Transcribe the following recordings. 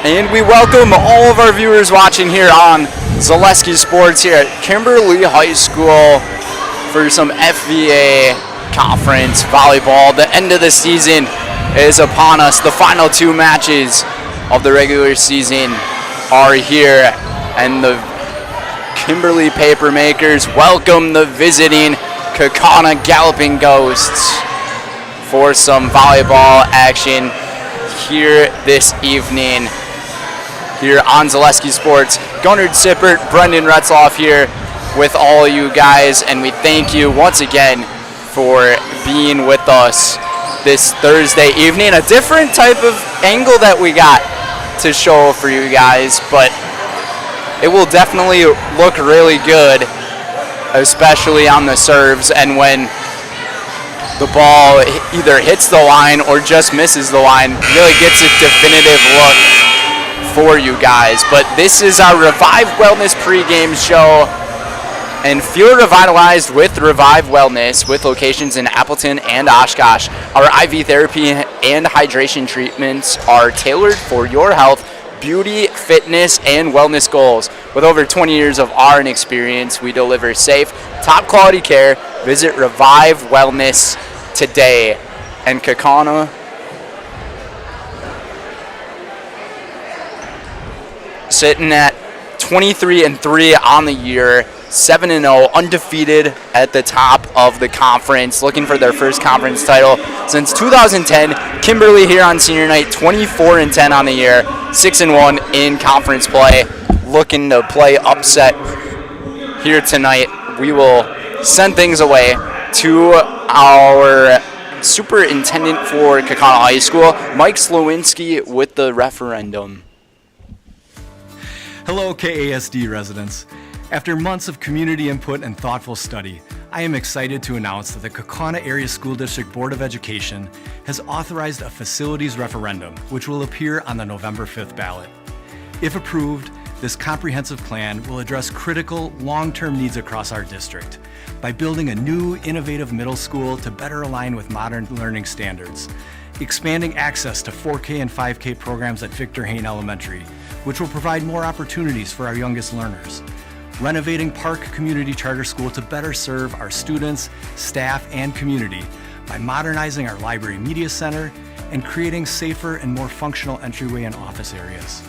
And we welcome all of our viewers watching here on Zaleski Sports here at Kimberly High School for some FVA conference volleyball. The end of the season is upon us. The final two matches of the regular season are here, and the Kimberly Papermakers welcome the visiting Kaukauna Galloping Ghosts for some volleyball action here this evening here on Zaleski Sports. Gunnar Sippert, Brendan Retzloff here with all you guys, and we thank you once again for being with us this Thursday evening. A different type of angle that we got to show for you guys, but it will definitely look really good, especially on the serves and when the ball either hits the line or just misses the line. Really gets a definitive look for you guys. But this is our Revive Wellness pregame show, and feel revitalized with Revive Wellness with locations in Appleton and Oshkosh. Our IV therapy and hydration treatments are tailored for your health, beauty, fitness, and wellness goals. With over 20 years of RN experience, we deliver safe, top quality care. Visit Revive Wellness today. And Kaukauna sitting at 23-3 on the year, 7-0, undefeated at the top of the conference, looking for their first conference title since 2010. Kimberly here on senior night, 24-10 on the year, 6-1 in conference play, looking to play upset here tonight. We will send things away to our superintendent for Kaukauna High School, Mike Slowinski, with the referendum. Hello, KASD residents. After months of community input and thoughtful study, I am excited to announce that the Kaukauna Area School District Board of Education has authorized a facilities referendum, which will appear on the November 5th ballot. If approved, this comprehensive plan will address critical long-term needs across our district by building a new, innovative middle school to better align with modern learning standards, expanding access to 4K and 5K programs at Victor Hayne Elementary, which will provide more opportunities for our youngest learners, renovating Park Community Charter School to better serve our students, staff, and community by modernizing our library media center and creating safer and more functional entryway and office areas.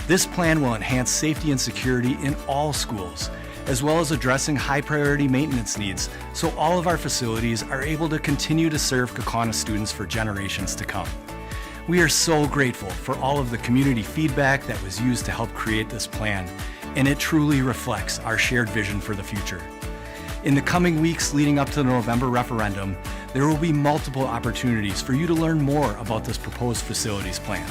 This plan will enhance safety and security in all schools, as well as addressing high-priority maintenance needs so all of our facilities are able to continue to serve Kaukauna students for generations to come. We are so grateful for all of the community feedback that was used to help create this plan, and it truly reflects our shared vision for the future. In the coming weeks leading up to the November referendum, there will be multiple opportunities for you to learn more about this proposed facilities plan.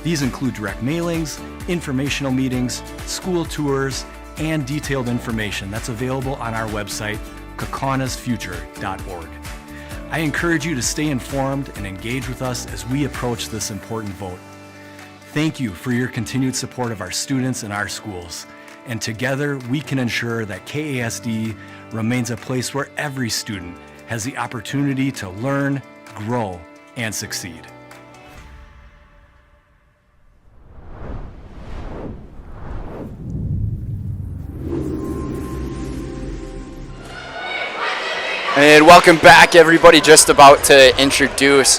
These include direct mailings, informational meetings, school tours, and detailed information that's available on our website, kaukaunasfuture.org. I encourage you to stay informed and engage with us as we approach this important vote. Thank you for your continued support of our students and our schools. And together, we can ensure that KASD remains a place where every student has the opportunity to learn, grow, and succeed. And welcome back, everybody. Just about to introduce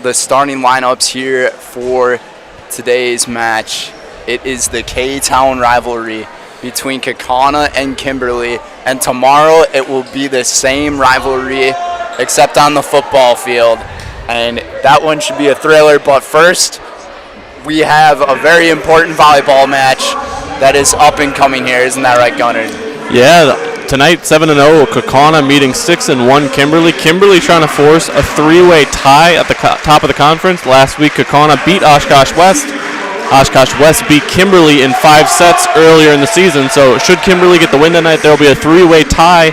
the starting lineups here for today's match. It is the K-Town rivalry between Kaukauna and Kimberly, and tomorrow it will be the same rivalry except on the football field, and that one should be a thriller. But first, we have a very important volleyball match that is up and coming here. Isn't that right, Gunnar? Yeah, tonight 7-0, Kaukauna meeting 6-1 Kimberly. Kimberly trying to force a three-way tie at the top of the conference. Last week, Kaukauna beat Oshkosh West. Oshkosh West beat Kimberly in 5 sets earlier in the season. So should Kimberly get the win tonight, there will be a three-way tie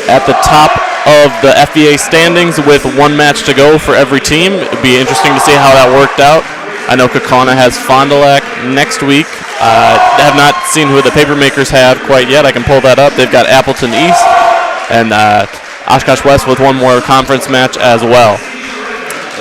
at the top of the FVA standings with one match to go for every team. It'd be interesting to see how that worked out. I know Kaukauna has Fond du Lac next week. I have not seen who the Papermakers have quite yet. I can pull that up. They've got Appleton East and Oshkosh West with one more conference match as well.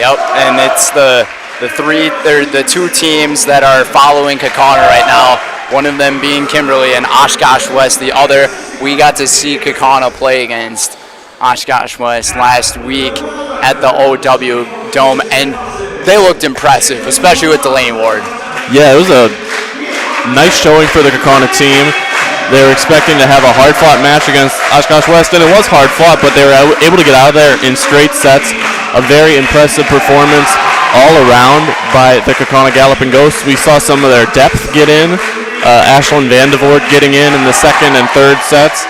Yep, and it's the the two teams that are following Kaukauna right now, one of them being Kimberly and Oshkosh West, the other. We got to see Kaukauna play against Oshkosh West last week at the OW Dome, and they looked impressive, especially with Delaney Ward. Yeah, it was a nice showing for the Kaukauna team. They were expecting to have a hard-fought match against Oshkosh West, and it was hard-fought, but they were able to get out of there in straight sets. A very impressive performance all around by the Kaukauna Galloping Ghosts. We saw some of their depth get in. Ashlyn Vandevoort getting in the second and third sets.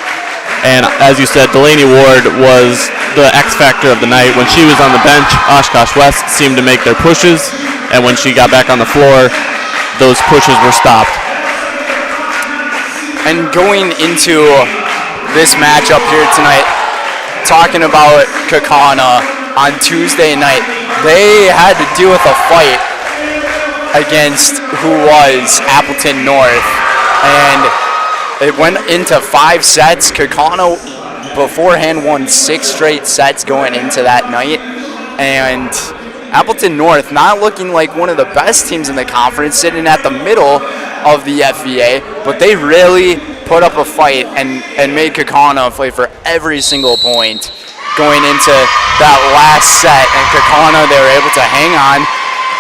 And as you said, Delaney Ward was the X factor of the night. When she was on the bench, Oshkosh West seemed to make their pushes, and when she got back on the floor, those pushes were stopped. And going into this matchup here tonight, talking about Kaukauna on Tuesday night, they had to deal with a fight against who was Appleton North, and it went into 5 sets. Kaukauna beforehand won 6 straight sets going into that night, and Appleton North not looking like one of the best teams in the conference, sitting at the middle of the FVA, but they really put up a fight and made Kaukauna play for every single point going into that last set, and Kaukauna, they were able to hang on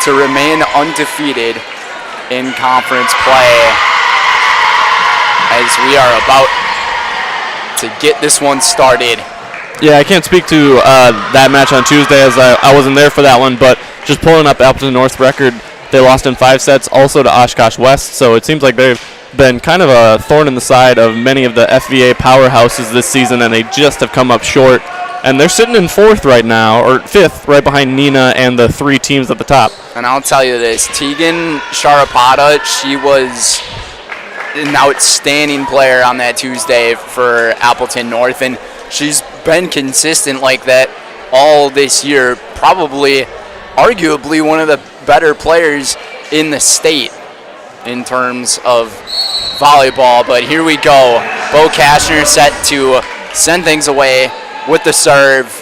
to remain undefeated in conference play as we are about to get this one started. Yeah, I can't speak to that match on Tuesday as I wasn't there for that one, but just pulling up Appleton North's record, they lost in 5 sets also to Oshkosh West, so it seems like they've been kind of a thorn in the side of many of the FVA powerhouses this season, and they just have come up short. And they're sitting in 4th right now, or 5th, right behind Nina and the 3 teams at the top. And I'll tell you this, Tegan Sharapata, she was an outstanding player on that Tuesday for Appleton North, and she's been consistent like that all this year, probably, arguably, one of the better players in the state in terms of volleyball. But here we go. Bo Kashner set to send things away with the serve.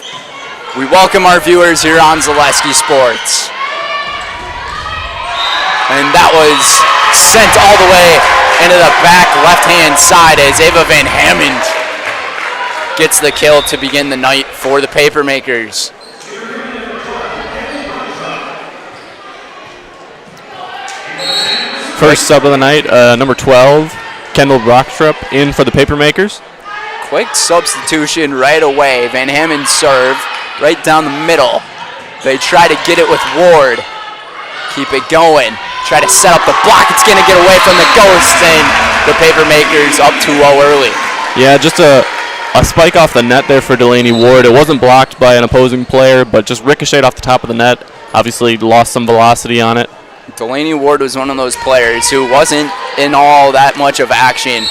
We welcome our viewers here on Zaleski Sports. And that was sent all the way into the back left-hand side as Ava Van Hammond gets the kill to begin the night for the Papermakers. First sub of the night, number 12, Kendall Brockstrup in for the Papermakers. Quick substitution right away. Van Hammond serve right down the middle. They try to get it with Ward. Keep it going. Try to set up the block. It's going to get away from the Ghosts, and the Papermakers up 2-0 early. Yeah, just a spike off the net there for Delaney Ward. It wasn't blocked by an opposing player, but just ricocheted off the top of the net. Obviously lost some velocity on it. Delaney Ward was one of those players who wasn't in all that much of action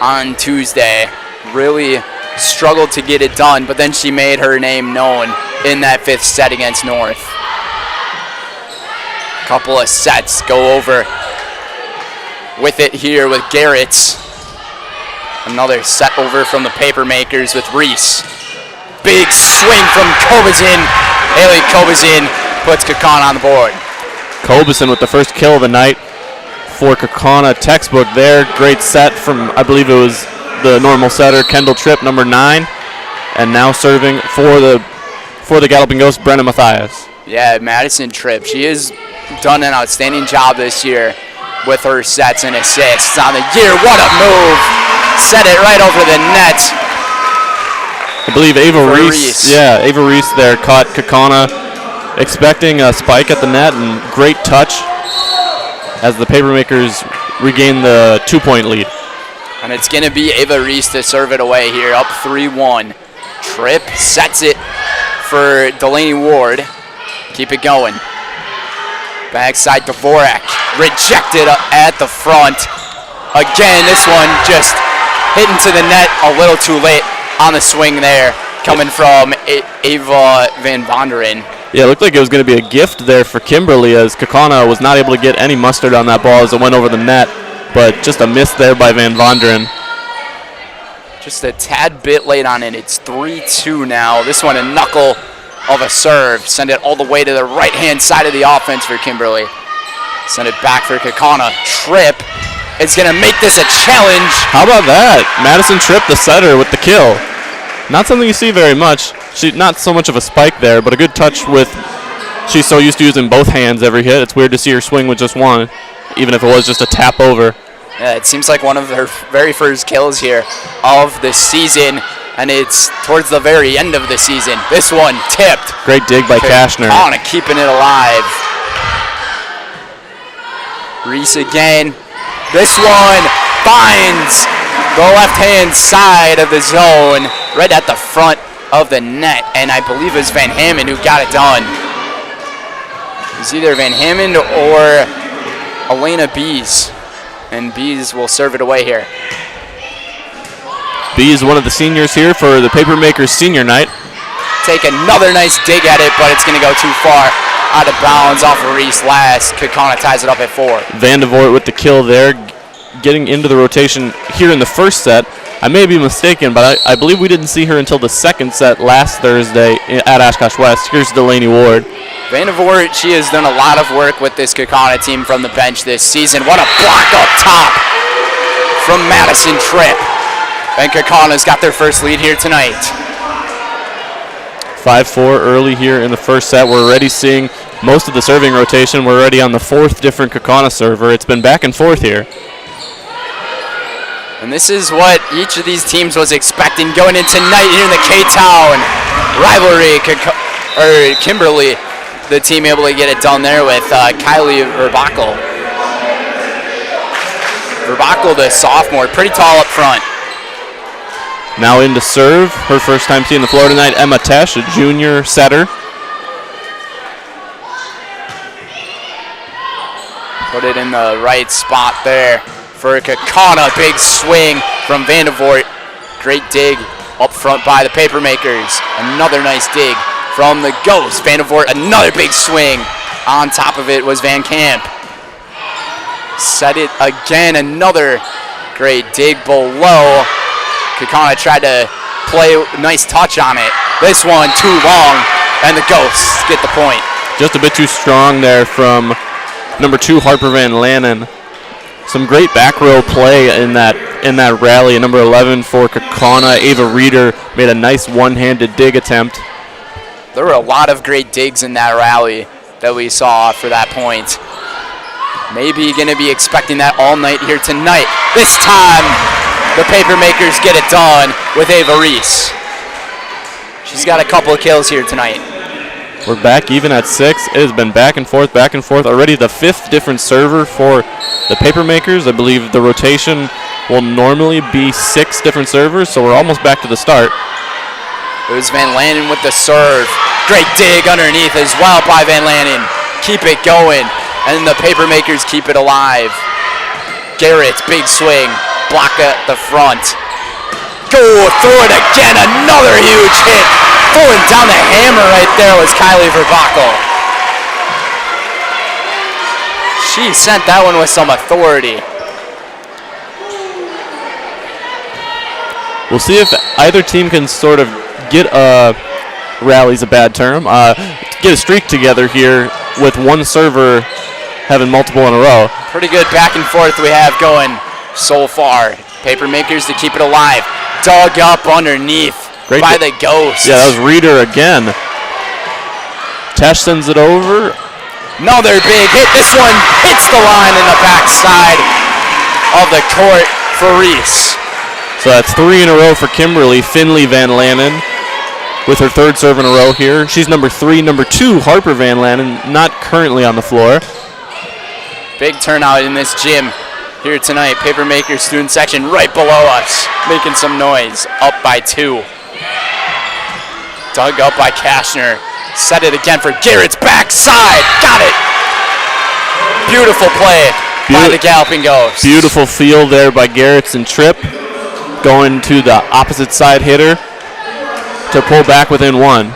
on Tuesday. Really struggled to get it done, but then she made her name known in that 5th set against North. Couple of sets go over with it here with Garrett. Another set over from the Papermakers with Reese. Big swing from Kobazin. Haley Kobazin puts Kaukauna on the board. Kobazin with the first kill of the night for Kaukauna. Textbook there. Great set from, I believe it was the normal setter, Kendall Tripp, number 9. And now serving for the Galloping Ghost, Brenna Mathias. Yeah, Madison Tripp. She has done an outstanding job this year with her sets and assists on the year. What a move. Set it right over the net. I believe Ava Reese. Yeah, Ava Reese there caught Kaukauna expecting a spike at the net, and great touch as the Papermakers regain the 2-point lead. And it's going to be Ava Reese to serve it away here, up 3-1. Tripp sets it for Delaney Ward. Keep it going. Backside Dvorak. Rejected at the front. Again, this one just hitting to the net a little too late on the swing there, coming from Ava Van Vonderen. Yeah, it looked like it was going to be a gift there for Kimberly, as Kaukauna was not able to get any mustard on that ball as it went over the net, but just a miss there by Van Vonderen. Just a tad bit late on it. It's 3-2 now. This one a knuckle of a serve. Send it all the way to the right-hand side of the offense for Kimberly. Send it back for Kaukauna. Tripp is going to make this a challenge. How about that? Madison Tripp, the setter, with the kill. Not something you see very much. Not so much of a spike there, but a good touch with. She's so used to using both hands every hit. It's weird to see her swing with just one, even if it was just a tap over. Yeah, it seems like one of her very first kills here of the season, and it's towards the very end of the season. This one tipped. Great dig by Kashner. Kaukauna keeping it alive. Reese again. This one finds the left-hand side of the zone, right at the front of the net, and I believe it was Van Hammond who got it done. It was either Van Hammond or Elena Bees, and Bees will serve it away here. Bees, one of the seniors here for the Papermakers senior night. Take another nice dig at it, but it's going to go too far. Out of bounds off of Reese last. Kaukauna ties it up at 4. Vandevort with the kill there, getting into the rotation here in the first set. I may be mistaken, but I believe we didn't see her until the second set last Thursday at Oshkosh West. Here's Delaney Ward. Vandevort, she has done a lot of work with this Kaukauna team from the bench this season. What a block up top from Madison Tripp. And Kaukauna's got their first lead here tonight. 5-4 early here in the first set. We're already seeing most of the serving rotation. We're already on the 4th different Kaukauna server. It's been back and forth here. And this is what each of these teams was expecting going into tonight here in the K-Town rivalry. Kimberly, the team able to get it done there with Kylie Verbakel. Verbakel, the sophomore, pretty tall up front. Now in to serve, her first time seeing the floor tonight, Emma Tesh, a junior setter. Put it in the right spot there for Kaukauna. Big swing from Vandevort. Great dig up front by the Papermakers. Another nice dig from the Ghost. Vandevort, another big swing. On top of it was Van Camp. Set it again, another great dig below. Kaukauna tried to play a nice touch on it. This one too long, and the Ghosts get the point. Just a bit too strong there from number 2, Harper Van Lannen. Some great back row play in that rally. And number 11 for Kaukauna, Ava Reeder, made a nice one-handed dig attempt. There were a lot of great digs in that rally that we saw for that point. Maybe going to be expecting that all night here tonight. This time, the Papermakers get it done with Ava Reese. She's got a couple of kills here tonight. We're back even at 6. It has been back and forth. Already the 5th different server for the Papermakers. I believe the rotation will normally be 6 different servers, so we're almost back to the start. It was Van Lannen with the serve. Great dig underneath as well by Van Lannen. Keep it going, and the Papermakers keep it alive. Garrett, big swing. Block at the front. Go through it again. Another huge hit. Throwing down the hammer right there was Kylie Verbakel. She sent that one with some authority. We'll see if either team can sort of get a rally's a bad term. Get a streak together here with one server having multiple in a row. Pretty good back and forth we have going so far. Papermakers to keep it alive. Dug up underneath by the Ghosts. Yeah, that was Reeder again. Tesh sends it over. Another big hit. This one hits the line in the backside of the court for Reese. So that's 3 in a row for Kimberly. Finley Van Lannen with her 3rd serve in a row here. She's number 3. Number 2, Harper Van Lannen, not currently on the floor. Big turnout in this gym here tonight. Papermakers student section right below us, making some noise. Up by 2. Dug up by Kashner. Set it again for Garrett's backside. Got it. Beautiful play by the Galloping Ghosts. Beautiful feel there by Garrett's and Tripp. Going to the opposite side hitter to pull back within 1.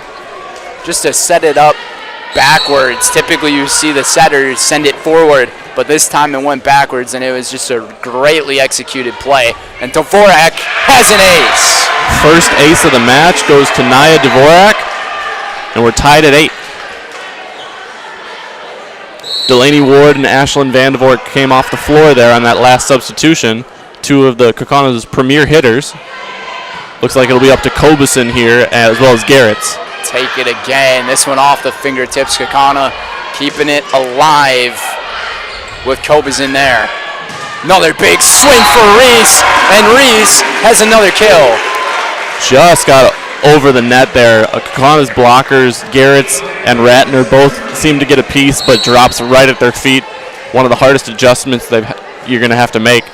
Just to set it up backwards. Typically you see the setters send it forward, but this time it went backwards, and it was just a greatly executed play. And Dvorak has an ace. First ace of the match goes to Naya Dvorak. and we're tied at 8. Delaney Ward and Ashlyn Vandevoort came off the floor there on that last substitution. Two of the Kaukana's premier hitters. Looks like it'll be up to Kobeson here as well as Garrett's. Take it again. This one off the fingertips. Kaukauna keeping it alive with Kobeson there. Another big swing for Reese, and Reese has another kill. Just got over the net there. Kaukana's blockers, Garrett's and Ratner, both seem to get a piece, but drops right at their feet. One of the hardest adjustments you're going to have to make.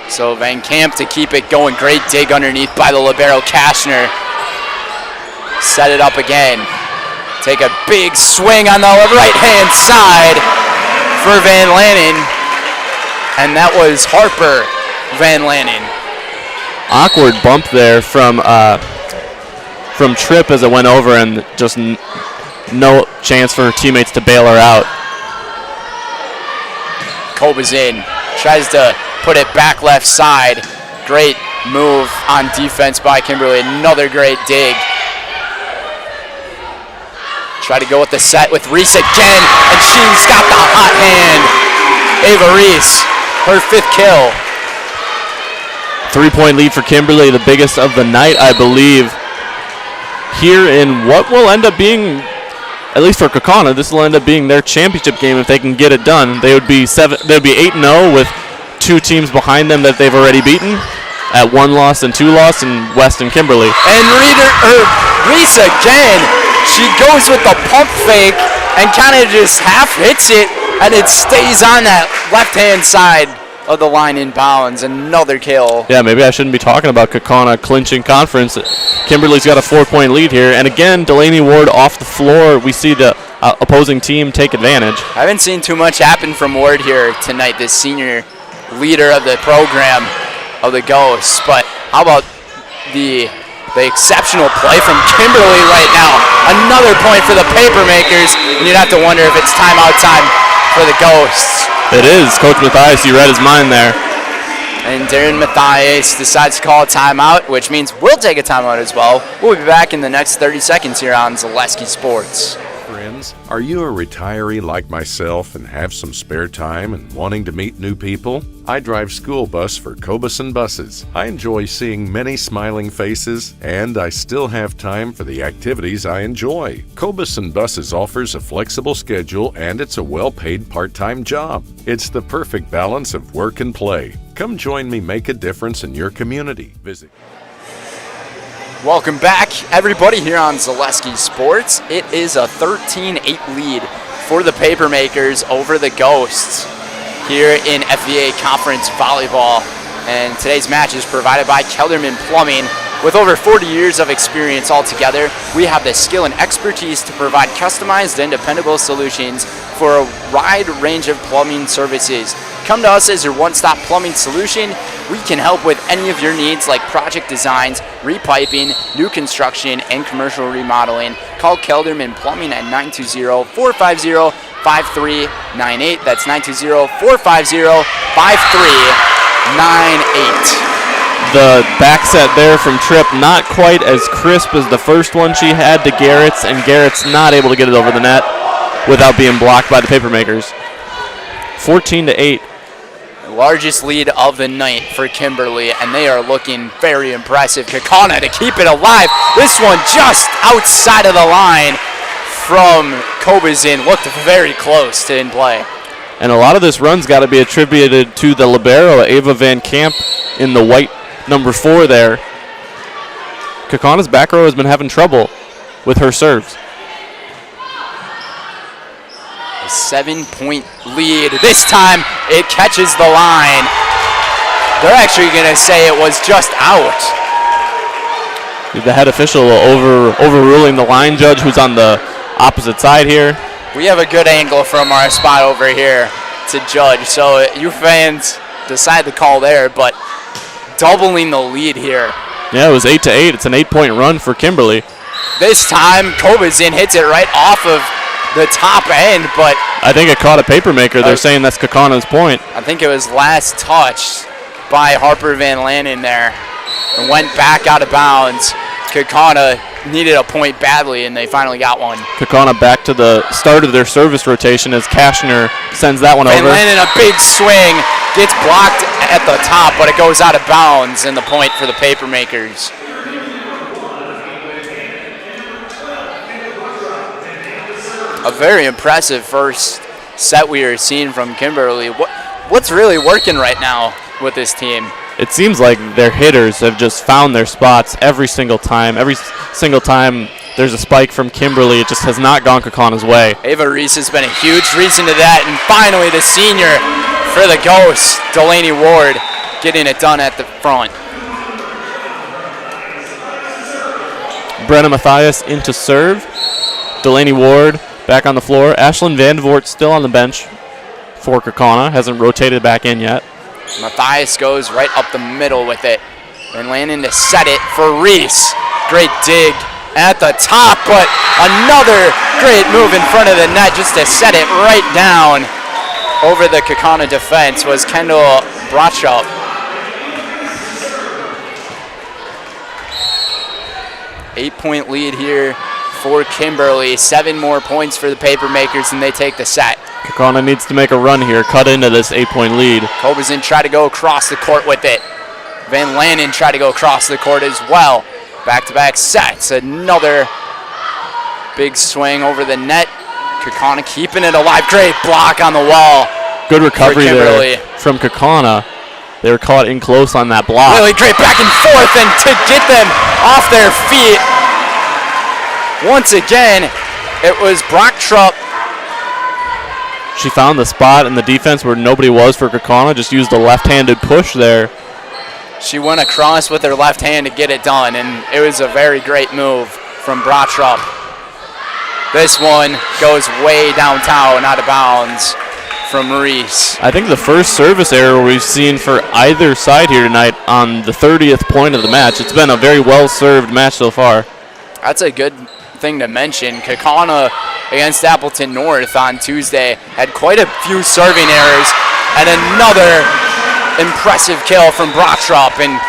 So Van Camp to keep it going. Great dig underneath by the libero Kashner. Set it up again. Take a big swing on the right-hand side for Van Lanen. And that was Harper Van Lanen. Awkward bump there from Tripp as it went over, and just no chance for her teammates to bail her out. Kobeson tries to put it back left side. Great move on defense by Kimberly. Another great dig. Try to go with the set with Reese again, and she's got the hot hand. Ava Reese, her 5th kill. 3-point lead for Kimberly, the biggest of the night, I believe. Here in what will end up being, at least for Kaukauna, this will end up being their championship game if they can get it done. They would be 8-0 with 2 teams behind them that they've already beaten at 1 loss and 2 loss in West and Kimberly. And Reese again. She goes with the pump fake and kind of just half hits it, and it stays on that left-hand side of the line in bounds. Another kill. Yeah, maybe I shouldn't be talking about Kaukauna clinching conference. Kimberly's got a 4-point lead here. And again, Delaney Ward off the floor. We see the opposing team take advantage. I haven't seen too much happen from Ward here tonight, this senior leader of the program of the Ghosts. But how about the exceptional play from Kimberly right now? Another point for the Papermakers. And you'd have to wonder if it's timeout time for the Ghosts. It is. Coach Mathias, you read his mind there. And Darren Mathias decides to call a timeout, which means we'll take a timeout as well. We'll be back in the next 30 seconds here on Zaleski Sports. Friends, are you a retiree like myself and have some spare time and wanting to meet new people? I drive school bus for Kobeson Buses. I enjoy seeing many smiling faces, and I still have time for the activities I enjoy. Kobeson Buses offers a flexible schedule, and it's a well-paid part-time job. It's the perfect balance of work and play. Come join me, make a difference in your community. Visit. Welcome back, everybody, here on Zaleski Sports. It is a 13-8 lead for the Papermakers over the Ghosts here in FVA Conference Volleyball. And today's match is provided by Kelderman Plumbing. With over 40 years of experience altogether, we have the skill and expertise to provide customized and dependable solutions for a wide range of plumbing services. Come to us as your one-stop plumbing solution. We can help with any of your needs like project designs, repiping, new construction, and commercial remodeling. Call Kelderman Plumbing at 920-450-5398. That's 920-450-5398. The back set there from Tripp, not quite as crisp as the first one she had to Garrett's, and Garrett's not able to get it over the net without being blocked by the Papermakers. 14-8. Largest lead of the night for Kimberly, and they are looking very impressive. Kaukauna to keep it alive. This one just outside of the line from Kobeson. Looked very close to in play. And a lot of this run's got to be attributed to the libero, Ava Van Camp, in the white number 4 there. Kaukana's back row has been having trouble with her serves. A 7-point lead. This time it catches the line. They're actually going to say it was just out. The head official overruling the line judge who's on the opposite side here. We have a good angle from our spot over here to judge, so you fans decide the call there, but doubling the lead here. Yeah, it was 8-8. It's an 8-point run for Kimberly. This time Kobeson hits it right off of the top end, but I think it caught a Papermaker. They're saying that's Kaukana's point. I think it was last touched by Harper Van Lanen there and went back out of bounds. Kaukauna needed a point badly, and they finally got one. Kaukauna back to the start of their service rotation as Kashner sends that one Van over. Lanen, a big swing, gets blocked at the top, but it goes out of bounds, and the point for the Papermakers. A very impressive first set we are seeing from Kimberly. What's really working right now with this team? It seems like their hitters have just found their spots every single time. Every single time there's a spike from Kimberly, it just has not gone Kaukana's way. Ava Reese has been a huge reason to that, and finally the senior for the Ghosts, Delaney Ward, getting it done at the front. Brenna Mathias into serve. Delaney Ward back on the floor. Ashlyn Vandevort still on the bench for Kaukauna. Hasn't rotated back in yet. Mathias goes right up the middle with it. Van Lanen to set it for Reese. Great dig at the top, but another great move in front of the net just to set it right down over the Kaukauna defense was Kendall Brotchup. Eight-point lead here for Kimberly. 7 more points for the Papermakers, and they take the set. Kaukauna needs to make a run here, cut into this 8-point lead. Kobuzin try to go across the court with it. Van Lanen try to go across the court as well. Back-to-back sets. Another big swing over the net. Kaukauna keeping it alive. Great block on the wall. Good recovery there from Kaukauna. They were caught in close on that block. Really great back and forth, and to get them off their feet. Once again, it was Brotchup. She found the spot in the defense where nobody was for Kaukauna, just used a left-handed push there. She went across with her left hand to get it done, and it was a very great move from Brotchup. This one goes way downtown, out of bounds from Reese. I think the first service error we've seen for either side here tonight on the 30th point of the match. It's been a very well-served match so far. That's a good thing to mention. Kaukauna against Appleton North on Tuesday had quite a few serving errors, and another impressive kill from Brotchup, and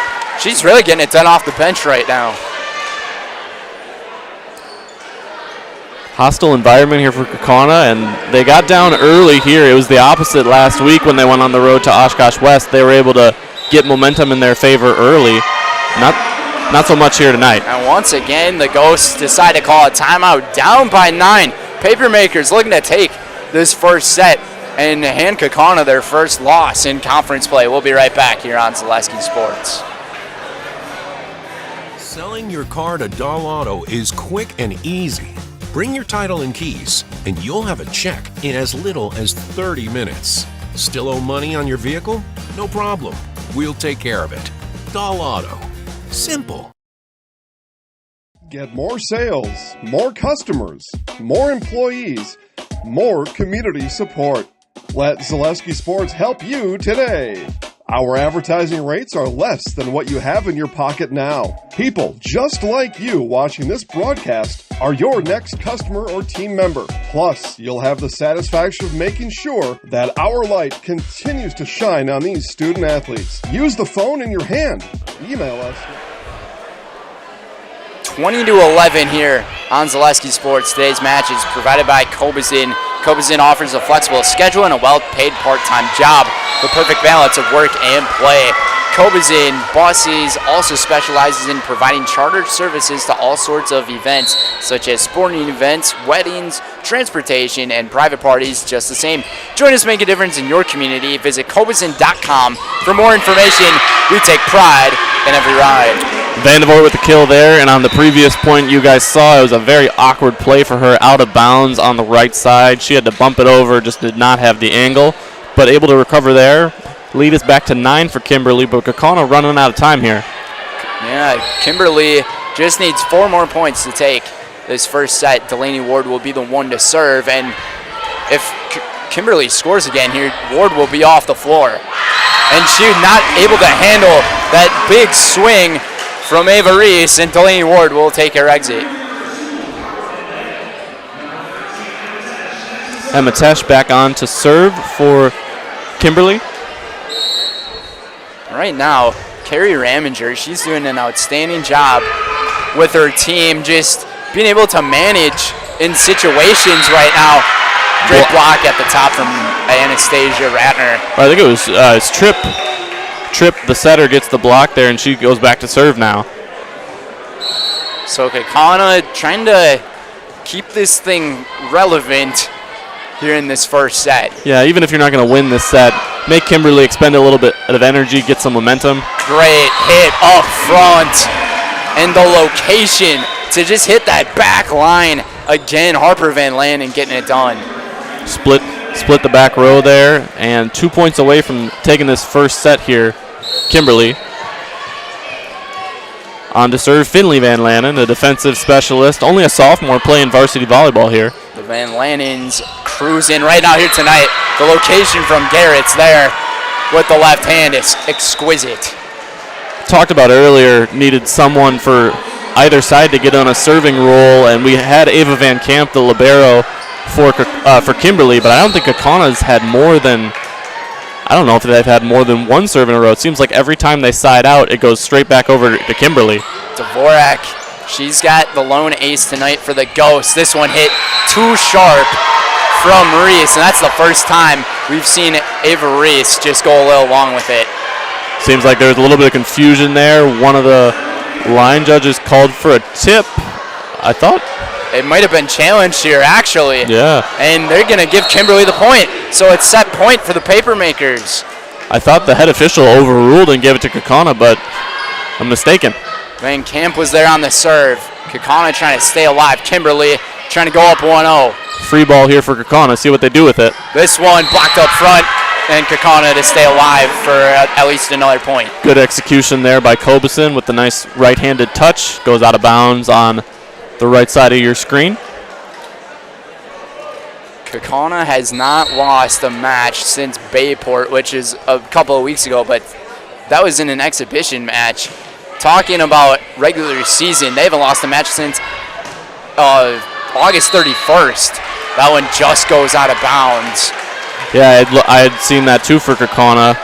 she's really getting it done off the bench right now. Hostile environment here for Kaukauna, and they got down early here. It was the opposite last week when they went on the road to Oshkosh West. They were able to get momentum in their favor early. Not so much here tonight. And once again, the Ghosts decide to call a timeout, down by 9. Papermakers looking to take this first set and hand Kaukauna their first loss in conference play. We'll be right back here on Zaleski Sports. Selling your car to Dahl Auto is quick and easy. Bring your title and keys, and you'll have a check in as little as 30 minutes. Still owe money on your vehicle? No problem. We'll take care of it. Dahl Auto. Simple. Get more sales, more customers, more employees, more community support. Let Zaleski Sports help you today. Our advertising rates are less than what you have in your pocket now. People just like you watching this broadcast are your next customer or team member. Plus, you'll have the satisfaction of making sure that our light continues to shine on these student athletes. Use the phone in your hand. Email us. 20-11 here on Zaleski Sports. Today's match is provided by Kobuzin. Kobuzin offers a flexible schedule and a well-paid part-time job. The perfect balance of work and play. Kobuzin Buses also specializes in providing charter services to all sorts of events, such as sporting events, weddings, transportation, and private parties just the same. Join us, make a difference in your community. Visit Kobuzin.com for more information. We take pride in every ride. Vandevort with the kill there, and on the previous point you guys saw, it was a very awkward play for her, out of bounds on the right side. She had to bump it over, just did not have the angle, but able to recover there. Lead is back to 9 for Kimberly, but Kaukauna running out of time here. Yeah, Kimberly just needs 4 more points to take this first set. Delaney Ward will be the one to serve, and if Kimberly scores again here, Ward will be off the floor. And she's not able to handle that big swing from Ava Reese, and Delaney Ward will take her exit. Emma Tesh back on to serve for Kimberly. Right now, Carrie Raminger, she's doing an outstanding job with her team, just being able to manage in situations right now. Great block at the top from Anastasia Ratner. I think it was it's Tripp. Tripp, the setter, gets the block there, and she goes back to serve now. So Kaukauna trying to keep this thing relevant here in this first set. Yeah, even if you're not going to win this set, make Kimberly expend a little bit of energy, get some momentum. Great hit up front, and the location to just hit that back line again. Harper Van Landen getting it done. Split the back row there, and 2 points away from taking this first set here. Kimberly. On to serve Finley Van Landen, a defensive specialist, only a sophomore playing varsity volleyball here. The Van Landens cruising right now here tonight. The location from Garrett's there with the left hand is exquisite. Talked about earlier, needed someone for either side to get on a serving role, and we had Ava Van Camp, the libero, for Kimberly, but I don't think Kaukauna's had more than, I don't know if they've had more than one serve in a row. It seems like every time they side out, it goes straight back over to Kimberly. Dvorak, she's got the lone ace tonight for the Ghosts. This one hit too sharp from Reese, and that's the first time we've seen Ava Reese just go a little long with it. Seems like there's a little bit of confusion there. One of the line judges called for a tip, I thought. It might have been challenged here, actually. Yeah. And they're going to give Kimberly the point. So it's set point for the Papermakers. I thought the head official overruled and gave it to Kaukauna, but I'm mistaken. Van Camp was there on the serve. Kaukauna trying to stay alive. Kimberly trying to go up 1-0. Free ball here for Kaukauna. See what they do with it. This one blocked up front, and Kaukauna to stay alive for at least another point. Good execution there by Kobeson with the nice right-handed touch. Goes out of bounds on the right side of your screen. Kaukauna has not lost a match since Bayport, which is a couple of weeks ago, but that was in an exhibition match. Talking about regular season, they haven't lost a match since August 31st. That one just goes out of bounds. Yeah, I had seen that too for Kaukauna.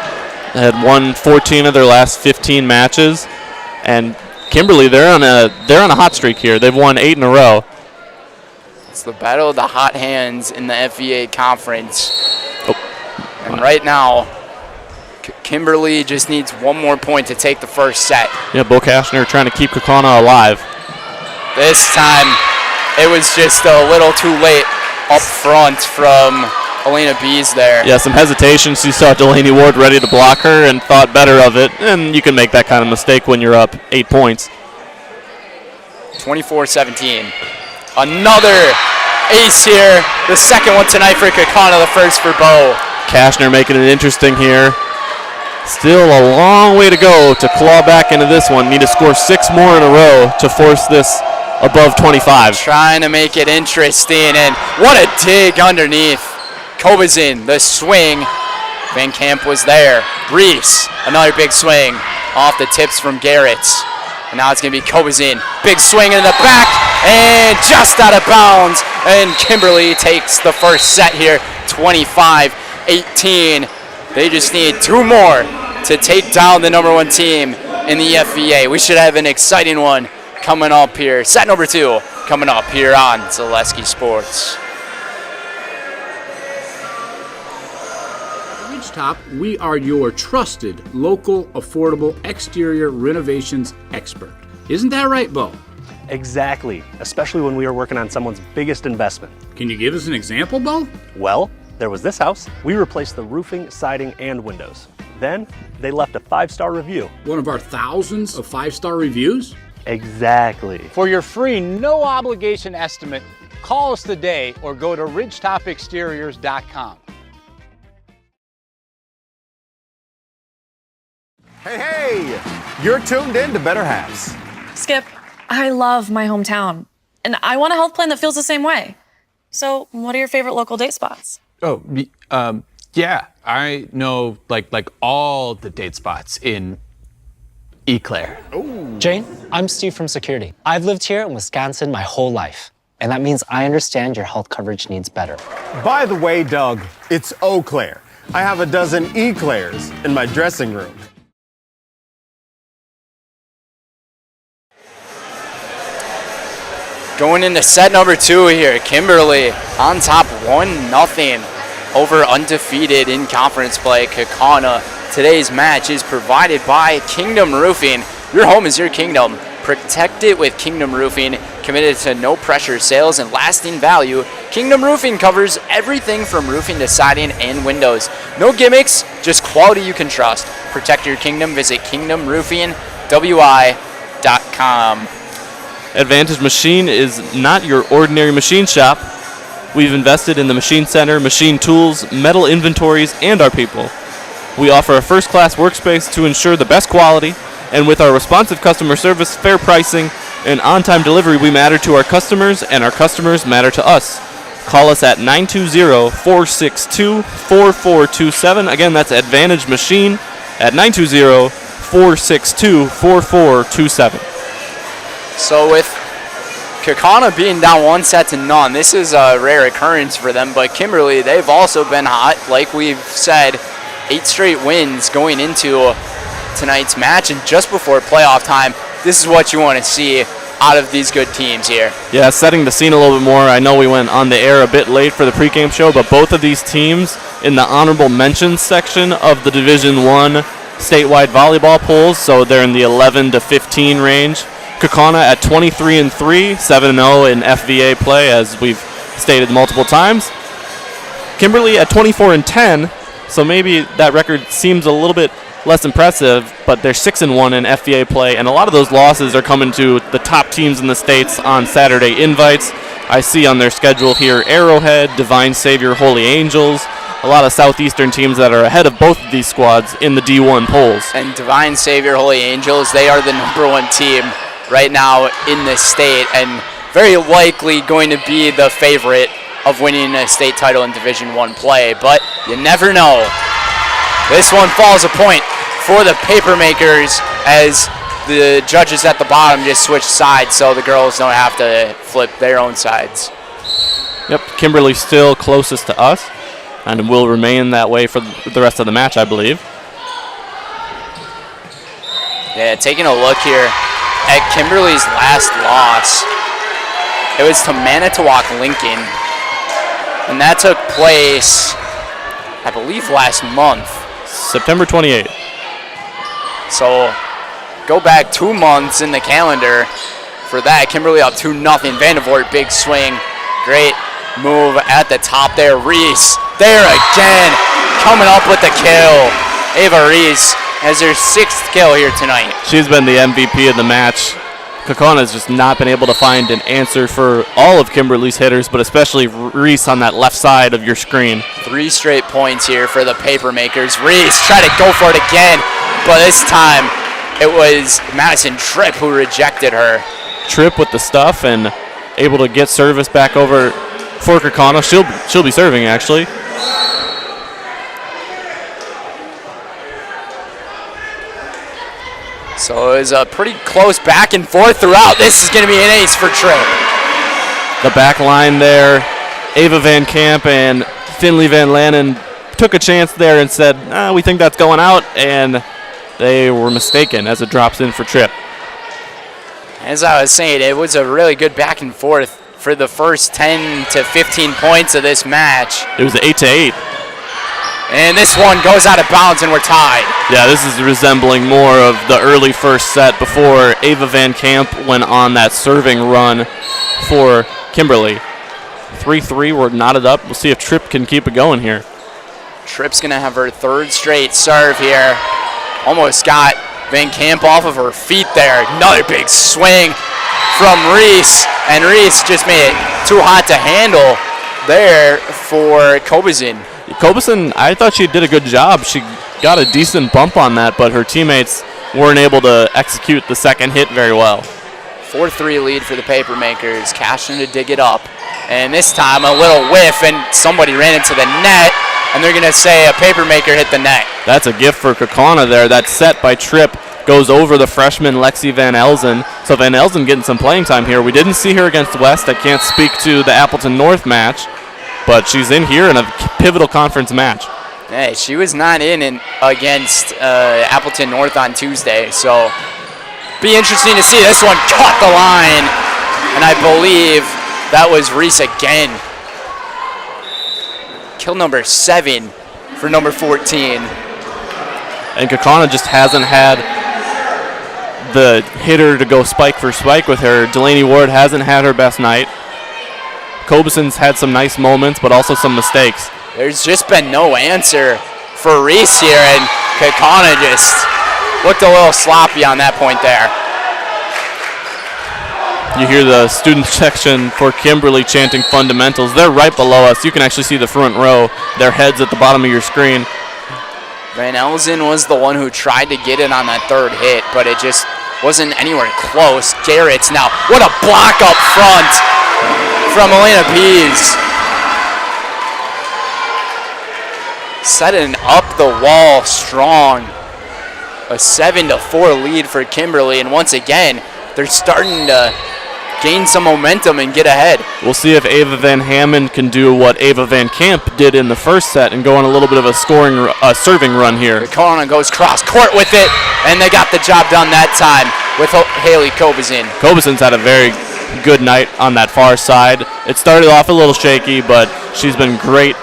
They had won 14 of their last 15 matches, and Kimberly, they're on a hot streak here. They've won 8 in a row. It's the battle of the hot hands in the FVA conference. Oh. And right now, Kimberly just needs one more point to take the first set. Yeah, Bo Kashner trying to keep Kaukauna alive. This time, it was just a little too late up front from Elena Bees there. Yeah, some hesitation. She saw Delaney Ward ready to block her and thought better of it. And you can make that kind of mistake when you're up 8 points. 24-17. Another ace here. The second one tonight for Kaukauna, the first for Bo. Kashner making it interesting here. Still a long way to go to claw back into this one. Need to score 6 more in a row to force this above 25. Trying to make it interesting, and what a dig underneath. Kobazin, the swing. Van Camp was there. Reese, another big swing off the tips from Garrett's. And now it's going to be Kobazin. Big swing in the back, and just out of bounds. And Kimberly takes the first set here, 25-18. They just need 2 more to take down the #1 team in the FVA. We should have an exciting one coming up here. Set number 2 coming up here on Zaleski Sports. At Ridgetop, we are your trusted, local, affordable exterior renovations expert. Isn't that right, Bo? Exactly, especially when we are working on someone's biggest investment. Can you give us an example, Bo? Well, there was this house. We replaced the roofing, siding, and windows. Then they left a 5-star review. One of our thousands of 5-star reviews? Exactly. For your free, no obligation estimate, call us today or go to ridgetopexteriors.com. Hey, you're tuned in to Better Halves. Skip, I love my hometown, and I want a health plan that feels the same way. So, what are your favorite local date spots? Oh, yeah, I know like all the date spots in Eau Claire. Jane, I'm Steve from Security. I've lived here in Wisconsin my whole life, and that means I understand your health coverage needs better. By the way, Doug, it's Eau Claire. I have a dozen Eclairs in my dressing room. Going into set number 2 here, Kimberly on top 1-0 over undefeated in conference play, Kaukauna. Today's match is provided by Kingdom Roofing. Your home is your kingdom. Protect it with Kingdom Roofing. Committed to no pressure sales and lasting value, Kingdom Roofing covers everything from roofing to siding and windows. No gimmicks, just quality you can trust. Protect your kingdom. Visit kingdomroofingwi.com. Advantage Machine is not your ordinary machine shop. We've invested in the machine center, machine tools, metal inventories, and our people. We offer a first-class workspace to ensure the best quality, and with our responsive customer service, fair pricing, and on-time delivery, we matter to our customers, and our customers matter to us. Call us at 920-462-4427. Again, that's Advantage Machine at 920-462-4427. So with Kaukauna being down 1-0, this is a rare occurrence for them, but Kimberly, they've also been hot. Like we've said, 8 straight wins going into tonight's match, and just before playoff time, this is what you want to see out of these good teams here. Yeah, setting the scene a little bit more. I know we went on the air a bit late for the pregame show, but both of these teams in the honorable mentions section of the Division I statewide volleyball polls, so they're in the 11 to 15 range. Kaukauna at 23-3, 7-0 in FVA play, as we've stated multiple times. Kimberly at 24-10, so maybe that record seems a little bit less impressive, but they're 6-1 in FVA play, and a lot of those losses are coming to the top teams in the states on Saturday invites. I see on their schedule here Arrowhead, Divine Savior, Holy Angels, a lot of Southeastern teams that are ahead of both of these squads in the D1 polls. And Divine Savior, Holy Angels, they are the #1 team right now in this state, and very likely going to be the favorite of winning a state title in Division I play, but you never know. This one falls a point for the Papermakers as the judges at the bottom just switch sides so the girls don't have to flip their own sides. Yep, Kimberly's still closest to us and will remain that way for the rest of the match, I believe. Yeah, taking a look here at Kimberly's last loss, it was to Manitowoc Lincoln, and that took place, I believe, last month. September 28th. So go back 2 months in the calendar for that. Kimberly up 2-0. Vandevort, big swing. Great move at the top there. Reese there again, coming up with the kill. Ava Reese has her 6th kill here tonight. She's been the MVP of the match. Kaukauna's just not been able to find an answer for all of Kimberly's hitters, but especially Reese on that left side of your screen. 3 straight points here for the Papermakers. Reese tried to go for it again, but this time it was Madison Tripp who rejected her. Tripp with the stuff and able to get service back over for Kaukauna. She'll be serving, actually. So it was a pretty close back and forth throughout. This is going to be an ace for Tripp. The back line there, Ava Van Camp and Finley Van Lannen took a chance there and said, we think that's going out, and they were mistaken as it drops in for Tripp. As I was saying, it was a really good back and forth for the first 10 to 15 points of this match. It was 8-8. And this one goes out of bounds and we're tied. Yeah, this is resembling more of the early first set before Ava Van Camp went on that serving run for Kimberly. 3-3, we're knotted up. We'll see if Tripp can keep it going here. Tripp's going to have her 3rd straight serve here. Almost got Van Camp off of her feet there. Another big swing from Reese. And Reese just made it too hot to handle there for Kobizin. Kobison, I thought she did a good job. She got a decent bump on that, but her teammates weren't able to execute the second hit very well. 4-3 lead for the Papermakers. Cashing to dig it up. And this time a little whiff, and somebody ran into the net, and they're going to say a Papermaker hit the net. That's a gift for Kaukauna there. That set by Tripp goes over the freshman Lexi Van Elzen. So Van Elzen getting some playing time here. We didn't see her against West. I can't speak to the Appleton North match, but she's in here in a pivotal conference match. Hey, she was not in against Appleton North on Tuesday, so be interesting to see. This one caught the line And I believe that was Reese again. Kill number 7 for number 14. And Kaukauna just hasn't had the hitter to go spike for spike with her. Delaney Ward hasn't had her best night. Cobuson's had some nice moments, but also some mistakes. There's just been no answer for Reese here, and Kaukauna just looked a little sloppy on that point there. You hear the student section for Kimberly chanting fundamentals. They're right below us. You can actually see the front row, their heads at the bottom of your screen. Van Elzen was the one who tried to get it on that third hit, but it just wasn't anywhere close. Garrett's now, what a block up front from Elena Pease. Setting up the wall strong. A 7-4 lead for Kimberly, and once again, they're starting to gain some momentum and get ahead. We'll see if Ava Van Hammond can do what Ava Van Camp did in the first set and go on a little bit of a serving run here. Kaukauna goes cross court with it, and they got the job done that time with Haley Kobusin. Kobuson's had a very good night on that far side. It started off a little shaky, but she's been great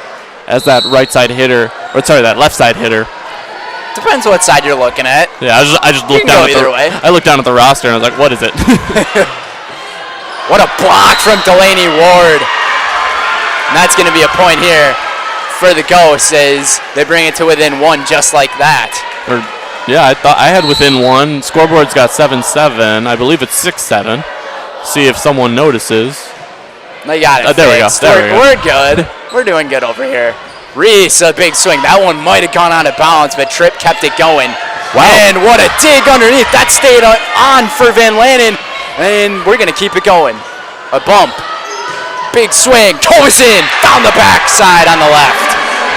as that left side hitter. Depends what side you're looking at. Yeah, I just looked down at I looked down at the roster and I was like, what is it? What a block from Delaney Ward. And that's going to be a point here for the Ghosts as they bring it to within 1 just like that. Yeah, I thought I had within 1. Scoreboard's got 7-7. I believe it's 6-7. See if someone notices. They got it. There we go. We're good. We're doing good over here. Reese, a big swing. That one might have gone out of bounds, but Tripp kept it going. Wow. And what a dig underneath. That stayed on for Van Lannen. And we're going to keep it going. A bump. Big swing. Kobusin down the backside on the left.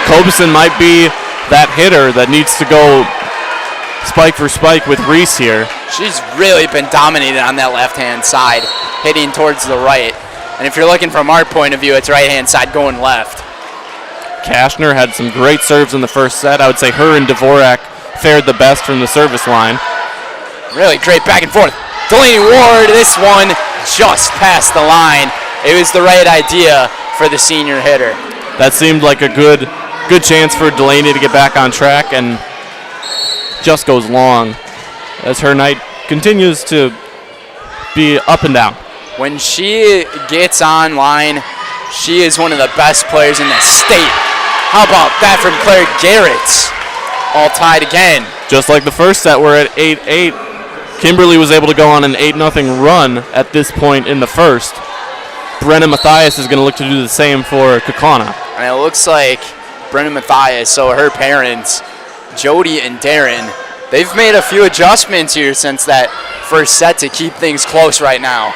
Kobusin might be that hitter that needs to go spike for spike with Reese here. She's really been dominated on that left-hand side, hitting towards the right. And if you're looking from our point of view, it's right-hand side going left. Kashner had some great serves in the first set. I would say her and Dvorak fared the best from the service line. Really great back and forth. Delaney Ward, this one just past the line. It was the right idea for the senior hitter. That seemed like a good chance for Delaney to get back on track, and just goes long as her night continues to be up and down. When she gets online, she is one of the best players in the state. How about that from Claire Garrett? All tied again. Just like the first set, we're at 8-8. Kimberly was able to go on an 8-0 run at this point in the first. Brenna Mathias is going to look to do the same for Kaukauna. And it looks like Brenna Mathias, so her parents, Jody and Darren, they've made a few adjustments here since that first set to keep things close right now.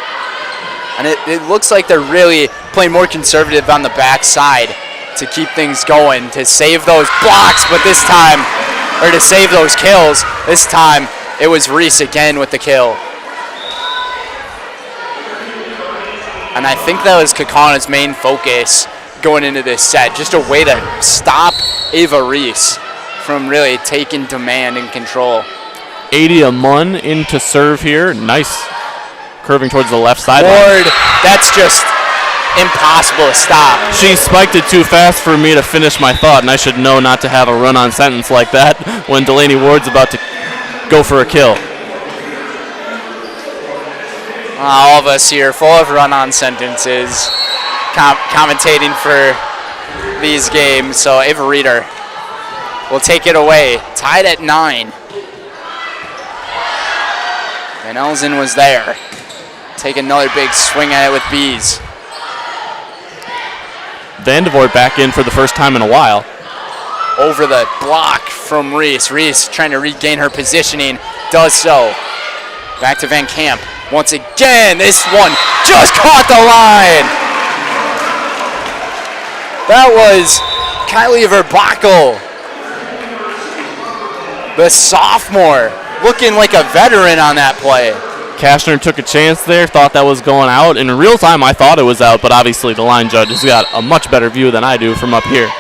And it looks like they're really playing more conservative on the backside to keep things going, to save those blocks, but this time, or to save those kills, this time it was Reese again with the kill. And I think that was Kaukauna's main focus going into this set, just a way to stop Ava Reese from really taking demand and control. 80 Amun into serve here. Nice curving towards the left side. Ward, that's just impossible to stop. She spiked it too fast for me to finish my thought, and I should know not to have a run-on sentence like that when Delaney Ward's about to go for a kill. All of us here full of run-on sentences commentating for these games. So Ava Reeder will take it away. Tied at 9. Van Elzen was there. Take another big swing at it with Bees. Vandevoort back in for the first time in a while. Over the block from Reese. Reese trying to regain her positioning. Does so. Back to Van Camp. Once again, this one just caught the line. That was Kylie Verbaco, the sophomore, looking like a veteran on that play. Kashner took a chance there, thought that was going out. In real time, I thought it was out, but obviously the line judge has got a much better view than I do from up here.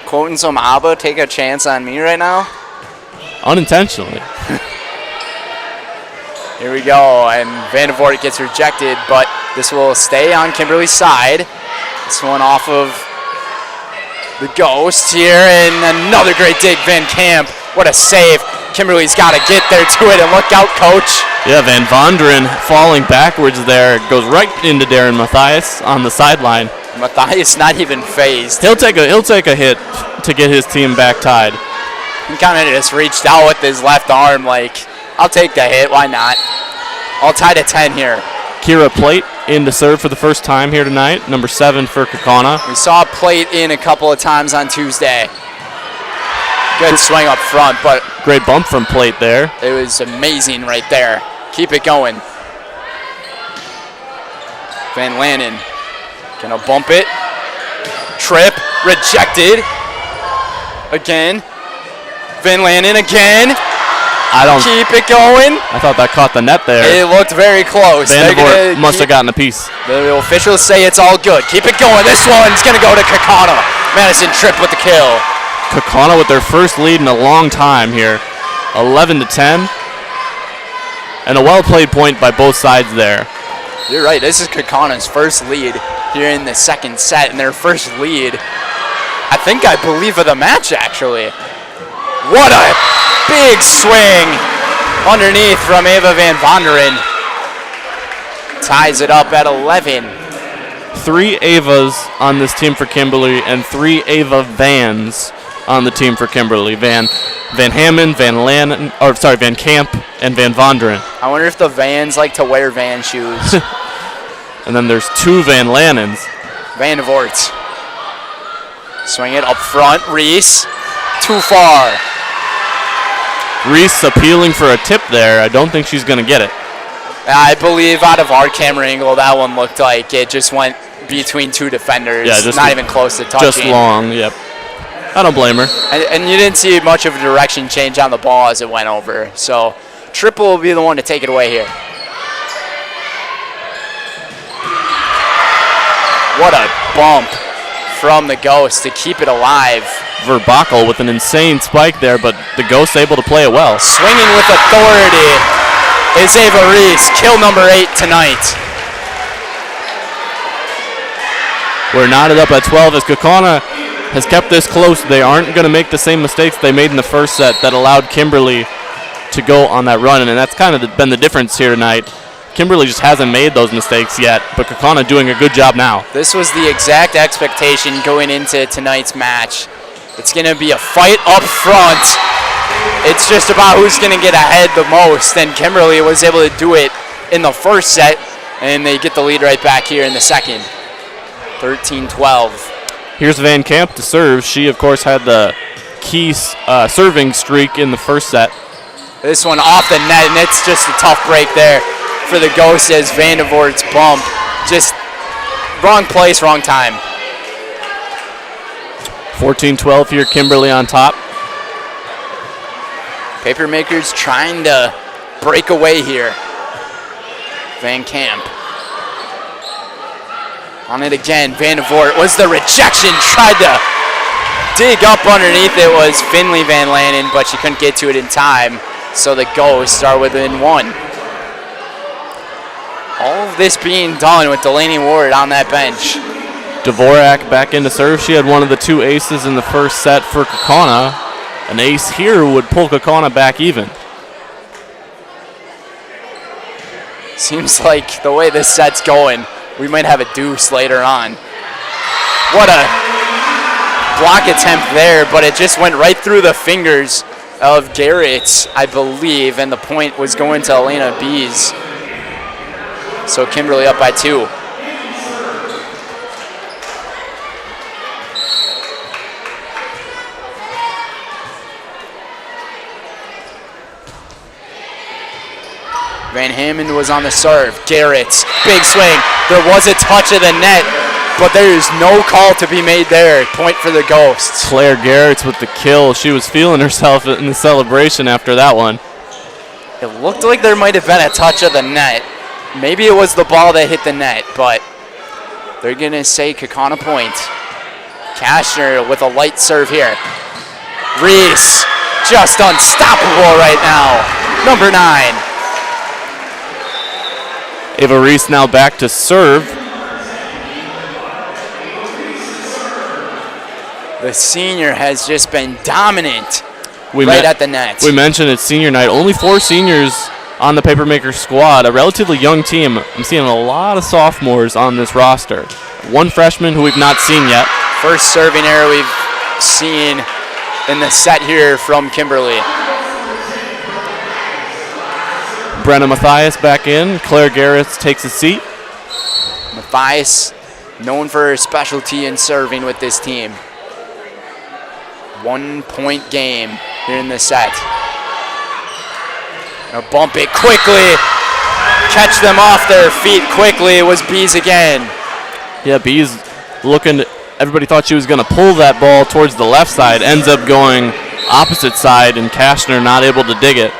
Quoting some ABBA, take a chance on me right now? Unintentionally. Here we go, and Vandevoort gets rejected, but This will stay on Kimberly's side. This one off of the Ghost here, and another great dig, Van Camp. What a save. Kimberly's got to get there to it, and look out, coach. Yeah, Van Vonderen falling backwards there. Goes right into Darren Mathias on the sideline. Mathias not even phased. He'll take a hit to get his team back tied. He kind of just reached out with his left arm like, I'll take the hit, why not? All tied at 10 here. Kira Plate in to serve for the first time here tonight, number 7 for Kaukauna. We saw Plate in a couple of times on Tuesday. Good swing up front, but great bump from Plate there. It was amazing right there. Keep it going. Van Lannen gonna bump it. Trip, rejected. Again. Van Lannen again. Keep it going. I thought that caught the net there. It looked very close. Vandervoort must have gotten a piece. The officials say it's all good. Keep it going. This one's going to go to Kaukauna. Madison Tripp with the kill. Kaukauna with their first lead in a long time here. 11-10. And a well-played point by both sides there. You're right. This is Kaukauna's first lead here in the second set, and their first lead, I believe, of the match, actually. What a big swing underneath from Ava Van Vonderen. Ties it up at 11. 3 Avas on this team for Kimberly and 3 Ava Vans on the team for Kimberly. Van Hammond, Van Camp, and Van Vonderen. I wonder if the Vans like to wear Van shoes. And then there's 2 Van Lannens. Vandervoort. Swing it up front. Reese. Too far. Reese appealing for a tip there. I don't think she's going to get it. I believe out of our camera angle, that one looked like it just went between 2 defenders. Yeah, not even close to touching. Just long, yep. I don't blame her. And you didn't see much of a direction change on the ball as it went over. So Triple will be the one to take it away here. What a bump from the Ghost to keep it alive. Verbakel with an insane spike there, but the Ghost able to play it well. Swinging with authority is Ava Reese. Kill number 8 tonight. We're knotted up at 12 as Kaukauna has kept this close. They aren't going to make the same mistakes they made in the first set that allowed Kimberly to go on that run, and that's kind of been the difference here tonight. Kimberly just hasn't made those mistakes yet, but Kaukauna doing a good job now. This was the exact expectation going into tonight's match. It's going to be a fight up front. It's just about who's going to get ahead the most, and Kimberly was able to do it in the first set, and they get the lead right back here in the second. 13-12. Here's Van Camp to serve. She, of course, had the key serving streak in the first set. This one off the net, and it's just a tough break there for the Ghost as Vandervoort's bump. Just wrong place, wrong time. 14-12 here, Kimberly on top. Papermakers trying to break away here. Van Camp. On it again, Vandervoort was the rejection. Tried to dig up underneath. It was Finley Van Lannen, but she couldn't get to it in time. So the Ghosts are within 1. All of this being done with Delaney Ward on that bench. Dvorak back into serve. She had one of the 2 aces in the first set for Kaukauna. An ace here would pull Kaukauna back even. Seems like the way this set's going, we might have a deuce later on. What a block attempt there, but it just went right through the fingers of Garrett, I believe, and the point was going to Elena Bees. So Kimberly up by 2. Van Hammond was on the serve. Garrett, big swing. There was a touch of the net, but there is no call to be made there. Point for the Ghosts. Claire Garrett with the kill. She was feeling herself in the celebration after that one. It looked like there might have been a touch of the net. Maybe it was the ball that hit the net, but they're going to say Kaukauna point. Kashner with a light serve here. Reese, just unstoppable right now. Number 9. Ava Reese now back to serve. The senior has just been dominant Right at the net. We mentioned it's senior night. Only 4 seniors on the Papermaker squad, a relatively young team. I'm seeing a lot of sophomores on this roster. 1 freshman who we've not seen yet. First serving error we've seen in the set here from Kimberly. Brenna Mathias back in. Claire Garrett takes a seat. Mathias, known for her specialty in serving with this team. 1-point game here in the set. Now bump it quickly. Catch them off their feet quickly. It was Bees again. Yeah, Bees looking. Everybody thought she was going to pull that ball towards the left side. Ends up going opposite side, and Kashner not able to dig it.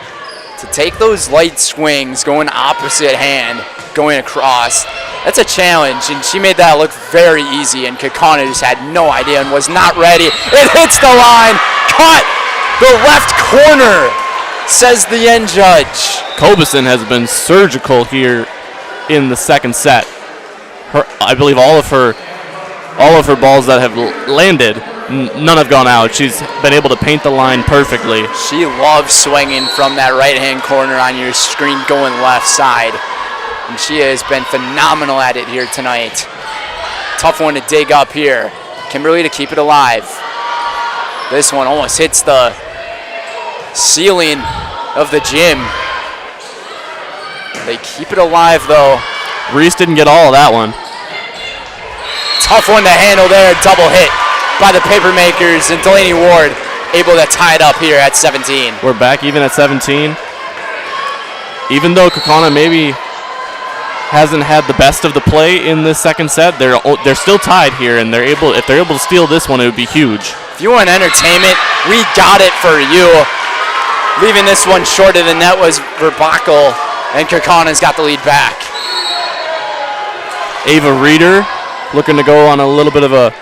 To take those light swings, going opposite hand, going across, that's a challenge, and she made that look very easy, and Kaukauna just had no idea and was not ready. It hits the line, cut the left corner, says the end judge. Kobeson has been surgical here in the second set. I believe all of her balls that have landed, none have gone out. She's been able to paint the line perfectly. She loves swinging from that right-hand corner on your screen going left side. And she has been phenomenal at it here tonight. Tough one to dig up here. Kimberly to keep it alive. This one almost hits the ceiling of the gym. They keep it alive though. Reese didn't get all of that one. Tough one to handle there, double hit by the Papermakers, and Delaney Ward able to tie it up here at 17. We're back even at 17. Even though Kaukauna maybe hasn't had the best of the play in this second set, they're still tied here, and if they're able to steal this one, it would be huge. If you want entertainment, we got it for you. Leaving this one short of the net was Verbakel, and Kaukauna's got the lead back. Ava Reeder looking to go on a little bit of a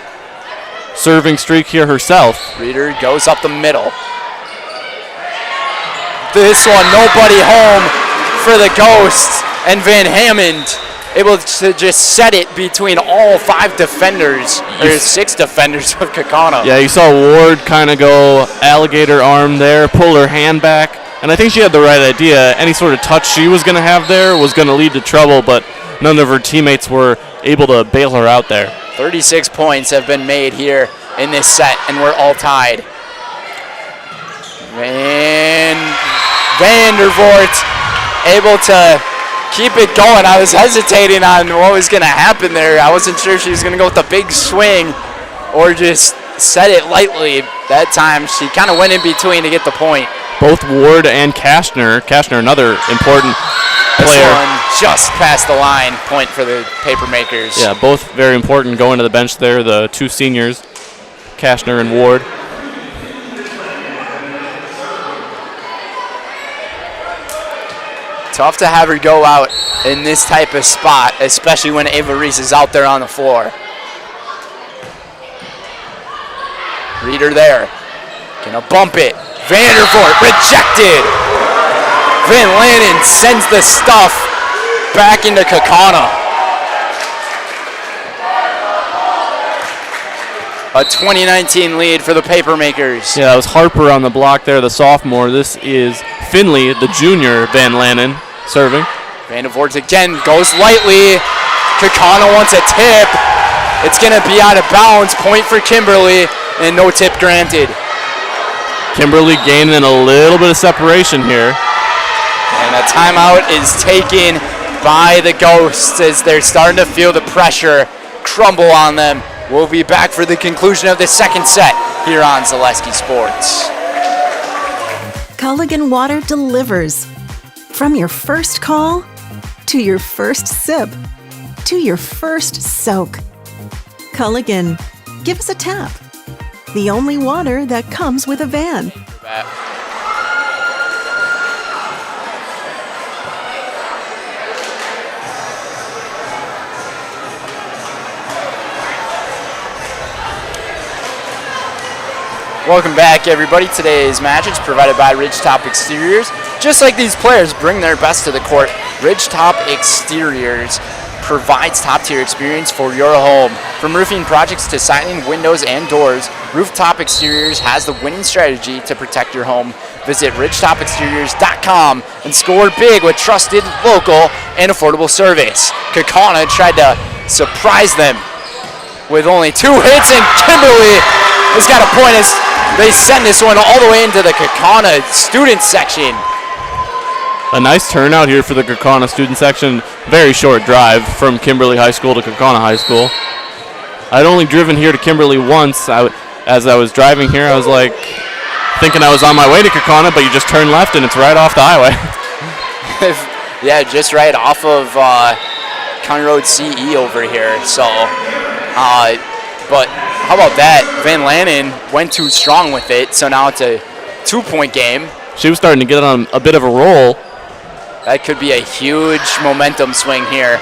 serving streak here herself. Reeder goes up the middle. This one, nobody home for the Ghosts, and Van Hammond able to just set it between all 5 defenders, or 6 defenders of Kaukauna. Yeah, you saw Ward kind of go alligator arm there, pull her hand back, and I think she had the right idea. Any sort of touch she was going to have there was going to lead to trouble, but none of her teammates were able to bail her out there. 36 points have been made here in this set, and we're all tied. Vandervoort able to keep it going. I was hesitating on what was going to happen there. I wasn't sure if she was going to go with the big swing or just set it lightly. That time she kind of went in between to get the point. Both Ward and Kashner another important player. This one just past the line, point for the Papermakers. Yeah, both very important going to the bench there, the 2 seniors, Kashner and Ward. Tough to have her go out in this type of spot, especially when Ava Reese is out there on the floor. Reeder there. Gonna bump it. Vandervoort rejected. Van Lannen sends the stuff back into Kaukauna. A 2019 lead for the Papermakers. Yeah, that was Harper on the block there, the sophomore. This is Finley, the junior, Van Lannen, serving. Vandervoort again goes lightly. Kaukauna wants a tip. It's going to be out of bounds. Point for Kimberly, and no tip granted. Kimberly gaining a little bit of separation here. And a timeout is taken by the Ghosts as they're starting to feel the pressure crumble on them. We'll be back for the conclusion of the second set here on Zaleski Sports. Culligan Water delivers. From your first call, to your first sip, to your first soak. Culligan, give us a tap. The only water that comes with a van. Welcome back, everybody. Today's match is provided by Ridgetop Exteriors. Just like these players bring their best to the court, Ridgetop Exteriors provides top-tier experience for your home. From roofing projects to siding, windows, and doors, Rooftop Exteriors has the winning strategy to protect your home. Visit ridgetopexteriors.com and score big with trusted, local, and affordable service. Kaukauna tried to surprise them with only 2 hits, and Kimberly has got a point as they send this one all the way into the Kaukauna student section. A nice turnout here for the Kaukauna student section. Very short drive from Kimberly High School to Kaukauna High School. I'd only driven here to Kimberly once. As I was driving here, I was like thinking I was on my way to Kaukauna, but you just turn left and it's right off the highway. Yeah, just right off of County Road CE over here. So, but how about that? Van Lannen went too strong with it, so now it's a 2-point game. She was starting to get on a bit of a roll. That could be a huge momentum swing here.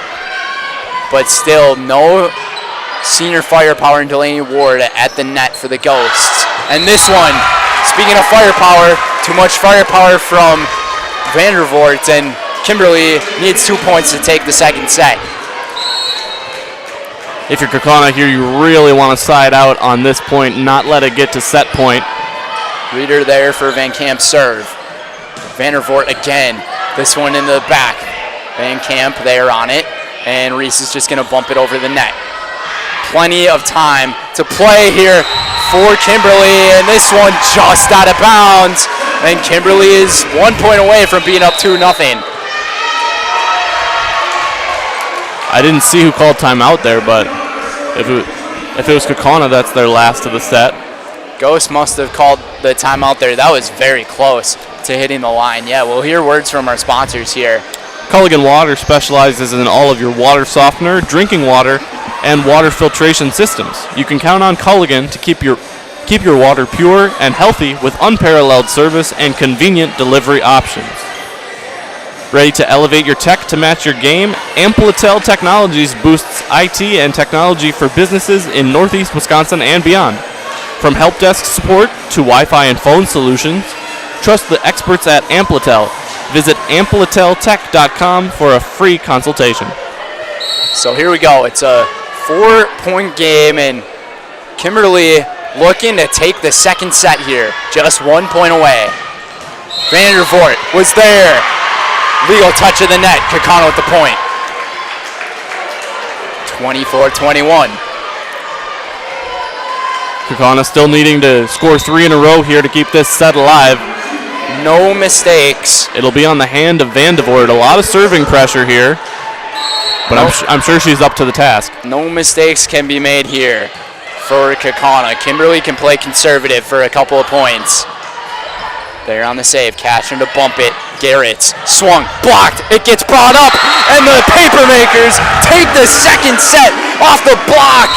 But still, no senior firepower in Delaney Ward at the net for the Ghosts. And this one, speaking of firepower, too much firepower from Vandervoort, and Kimberly needs 2 points to take the second set. If you're Kaukauna here, you really want to side out on this point, not let it get to set point. Reader there for Van Camp's serve. Vandervoort again. This one in the back. Van Camp there on it. And Reese is just going to bump it over the net. Plenty of time to play here for Kimberly. And this one just out of bounds. And Kimberly is 1 point away from being up 2-0. I didn't see who called timeout there, but if it was Kaukauna, that's their last of the set. Ghost must have called the timeout there. That was very close to hitting the line. Yeah, we'll hear words from our sponsors here. Culligan Water specializes in all of your water softener, drinking water, and water filtration systems. You can count on Culligan to keep your water pure and healthy with unparalleled service and convenient delivery options. Ready to elevate your tech to match your game? Amplitel Technologies boosts IT and technology for businesses in Northeast Wisconsin and beyond. From help desk support to Wi-Fi and phone solutions, trust the experts at Amplitel. Visit ampliteltech.com for a free consultation. So here we go. It's a 4-point game, and Kimberly looking to take the second set here. Just 1 point away. Vandervoort was there. Legal touch of the net. Kaukauna with the point. 24-21. Kaukauna still needing to score 3 in a row here to keep this set alive. No mistakes. It'll be on the hand of Vandervoort. A lot of serving pressure here, but I'm sure she's up to the task. No mistakes can be made here for Kaukauna. Kimberly can play conservative for a couple of points. There on the save, catching to bump it. Garrett swung, blocked. It gets brought up, and the Papermakers take the second set off the block.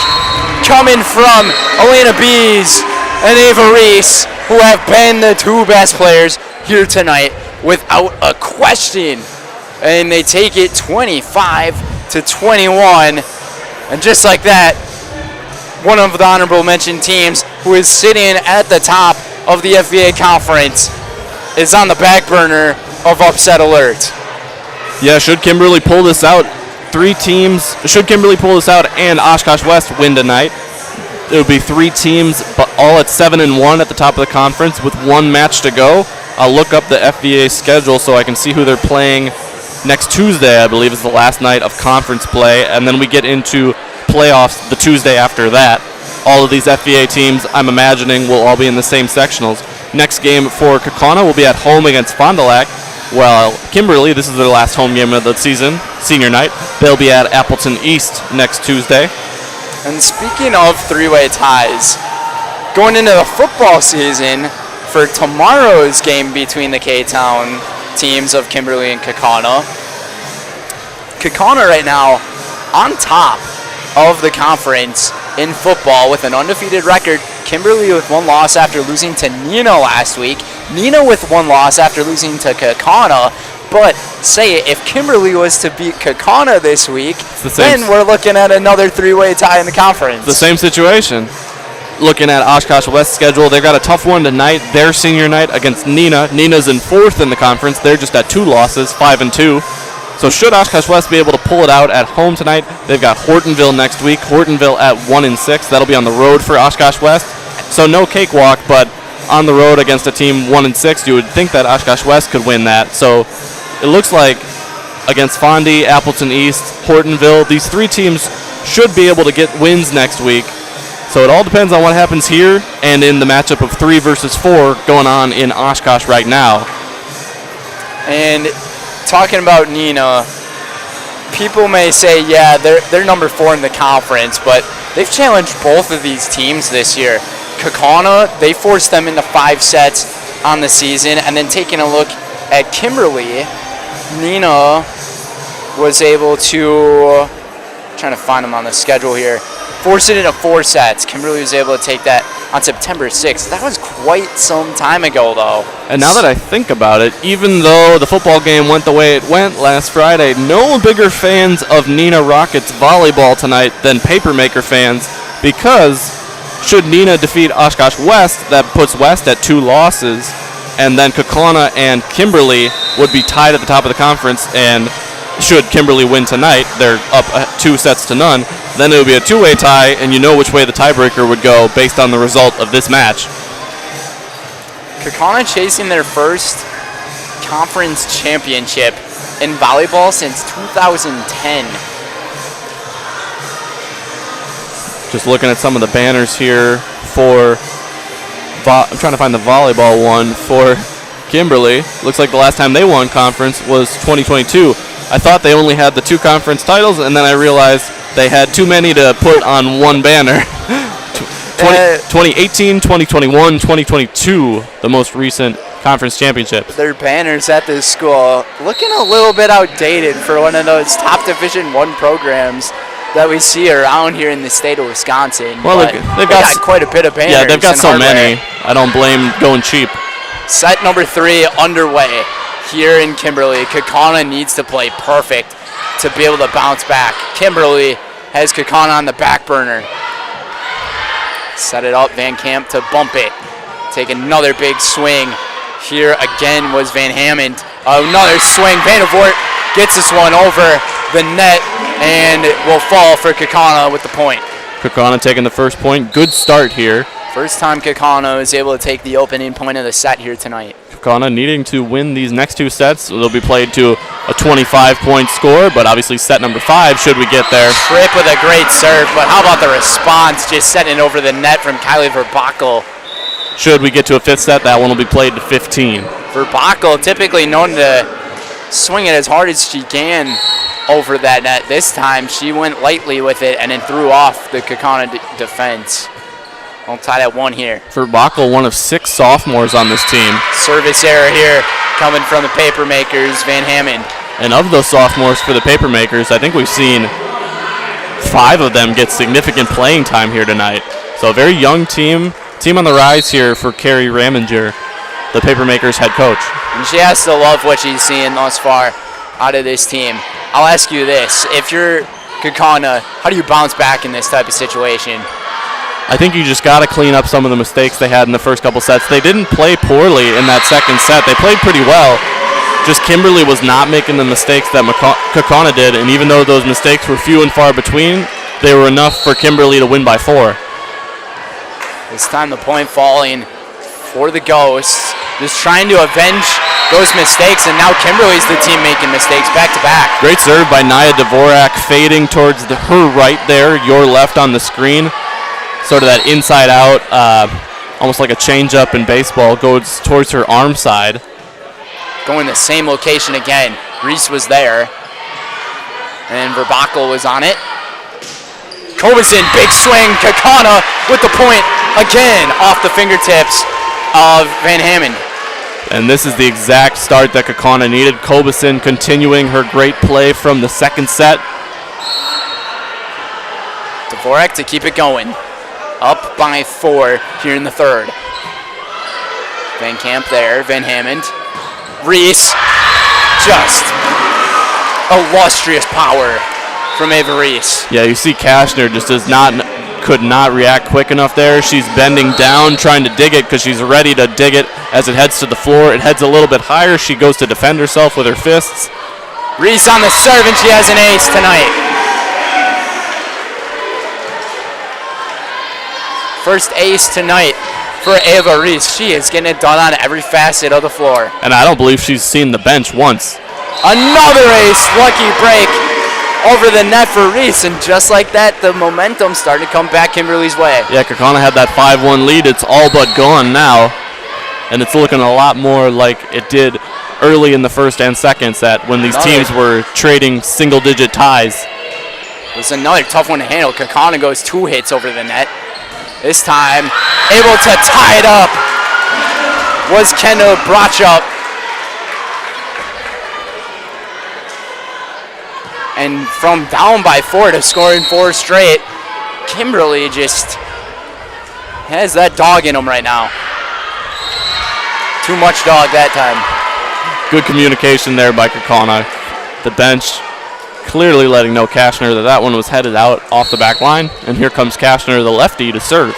Coming from Elena Bees and Ava Reese, who have been the 2 best players here tonight without a question. And they take it 25-21. And just like that, one of the honorable mention teams who is sitting at the top of the FVA conference is on the back burner of upset alert. Yeah, should Kimberly pull this out, 3 teams, should Kimberly pull this out and Oshkosh West win tonight, it would be 3 teams, but all at 7-1 at the top of the conference with 1 match to go. I'll look up the FVA schedule so I can see who they're playing next Tuesday. I believe is the last night of conference play, and then we get into playoffs the Tuesday after that. All of these FVA teams, I'm imagining, will all be in the same sectionals. Next game for Kaukauna will be at home against Fond du Lac. Well, Kimberly, this is their last home game of the season, senior night. They'll be at Appleton East next Tuesday. And speaking of 3-way ties, going into the football season for tomorrow's game between the K-Town teams of Kimberly and Kaukauna. Kaukauna right now on top of the conference in football with an undefeated record. Kimberly with 1 loss after losing to Neenah last week. Neenah with 1 loss after losing to Kaukauna. But say it, if Kimberly was to beat Kaukauna this week, then we're looking at another 3-way tie in the conference. The same situation. looking at Oshkosh West's schedule, they've got a tough one tonight. Their senior night against Neenah. Neenah's in 4th in the conference. They're just at 2 losses, 5-2. So should Oshkosh West be able to pull it out at home tonight, they've got Hortonville next week. Hortonville at 1-6. That'll be on the road for Oshkosh West. So no cakewalk, but on the road against a team 1-6, you would think that Oshkosh West could win that. So it looks like against Fondy, Appleton East, Hortonville, these 3 teams should be able to get wins next week. So it all depends on what happens here and in the matchup of 3 versus 4 going on in Oshkosh right now. And talking about Neenah, people may say, yeah, they're number 4 in the conference, but they've challenged both of these teams this year. Kaukauna, they forced them into 5 sets on the season, and then taking a look at Kimberly, Neenah was able to, trying to find them on the schedule here, force it into 4 sets. Kimberly was able to take that on September 6th. That was quite some time ago, though. And now that I think about it, even though the football game went the way it went last Friday, no bigger fans of Neenah Rockets volleyball tonight than Papermaker fans, because should Neenah defeat Oshkosh West, that puts West at 2 losses, and then Kaukauna and Kimberly would be tied at the top of the conference, and should Kimberly win tonight, they're up 2-0, then it would be a 2-way tie, and you know which way the tiebreaker would go based on the result of this match. Kaukauna chasing their first conference championship in volleyball since 2010. Just looking at some of the banners here for, I'm trying to find the volleyball one for Kimberly. Looks like the last time they won conference was 2022. I thought they only had the 2 conference titles, and then I realized they had too many to put on one banner. 2018, 2021, 2022, the most recent conference championships. Their banners at this school looking a little bit outdated for one of those top Division I programs that we see around here in the state of Wisconsin. Well, they've got quite a bit of banners. Yeah, they've got so hardware. many. I don't blame going cheap. Set number 3 underway here in Kimberly. Kaukauna needs to play perfect to be able to bounce back. Kimberly has Kaukauna on the back burner. Set it up, Van Camp to bump it. Take another big swing. Here again was Van Hammond. Another swing. Vandervoort gets this one over the net and will fall for Kaukauna with the point. Kaukauna taking the first point. Good start here. First time Kaukauna is able to take the opening point of the set here tonight. Kaukauna needing to win these next 2 sets. They'll be played to a 25-point score, but obviously set number 5 should we get there. Tripp with a great serve, but how about the response just setting it over the net from Kylie Verbakel. Should we get to a 5th set, that one will be played to 15. Verbakel typically known to swing it as hard as she can over that net. This time she went lightly with it and then threw off the Kaukauna defense. We'll tie that 1 here. Verbakel, one of 6 sophomores on this team. Service error here coming from the Papermakers, Van Hammond. And of those sophomores for the Papermakers, I think we've seen 5 of them get significant playing time here tonight. So a very young team on the rise here for Carrie Raminger, the Papermakers head coach. And she has to love what she's seeing thus far out of this team. I'll ask you this. If you're Kaukauna, how do you bounce back in this type of situation? I think you just got to clean up some of the mistakes they had in the first couple sets. They didn't play poorly in that second set. They played pretty well. Just Kimberly was not making the mistakes that Kaukauna did, and even though those mistakes were few and far between, they were enough for Kimberly to win by 4. This time the point falling for the Ghosts. Just trying to avenge those mistakes, and now Kimberly's the team making mistakes back to back. Great serve by Nia Dvorak, fading towards her right there, your left on the screen. Sort of that inside out, almost like a change up in baseball, goes towards her arm side. Going the same location again. Reese was there. And Verbakel was on it. Kobeson, big swing. Kaukauna with the point again off the fingertips of Van Hammond. And this is the exact start that Kaukauna needed. Kobeson continuing her great play from the second set. Dvorak to keep it going. Up by 4 here in the third. Van Camp there, Van Hammond. Reese, just illustrious power from Ava Reese. Yeah, you see Kashner just does not, could not react quick enough there. She's bending down, trying to dig it because she's ready to dig it as it heads to the floor. It heads a little bit higher. She goes to defend herself with her fists. Reese on the serve, and she has an ace tonight. First ace tonight for Ava Reese. She is getting it done on every facet of the floor. And I don't believe she's seen the bench once. Another ace, lucky break over the net for Reese, and just like that, the momentum started to come back Kimberly's way. Yeah, Kaukauna had that 5-1 lead. It's all but gone now, and it's looking a lot more like it did early in the first and second set when these teams were trading single-digit ties. It was another tough one to handle. Kaukauna goes 2 hits over the net. This time, able to tie it up was Kendall Brachuk. And from down by 4 to scoring 4 straight, Kimberly just has that dog in them right now. Too much dog that time. Good communication there by Kaukauna. The bench clearly letting know Kashner that one was headed out off the back line. And here comes Kashner, the lefty, to serve.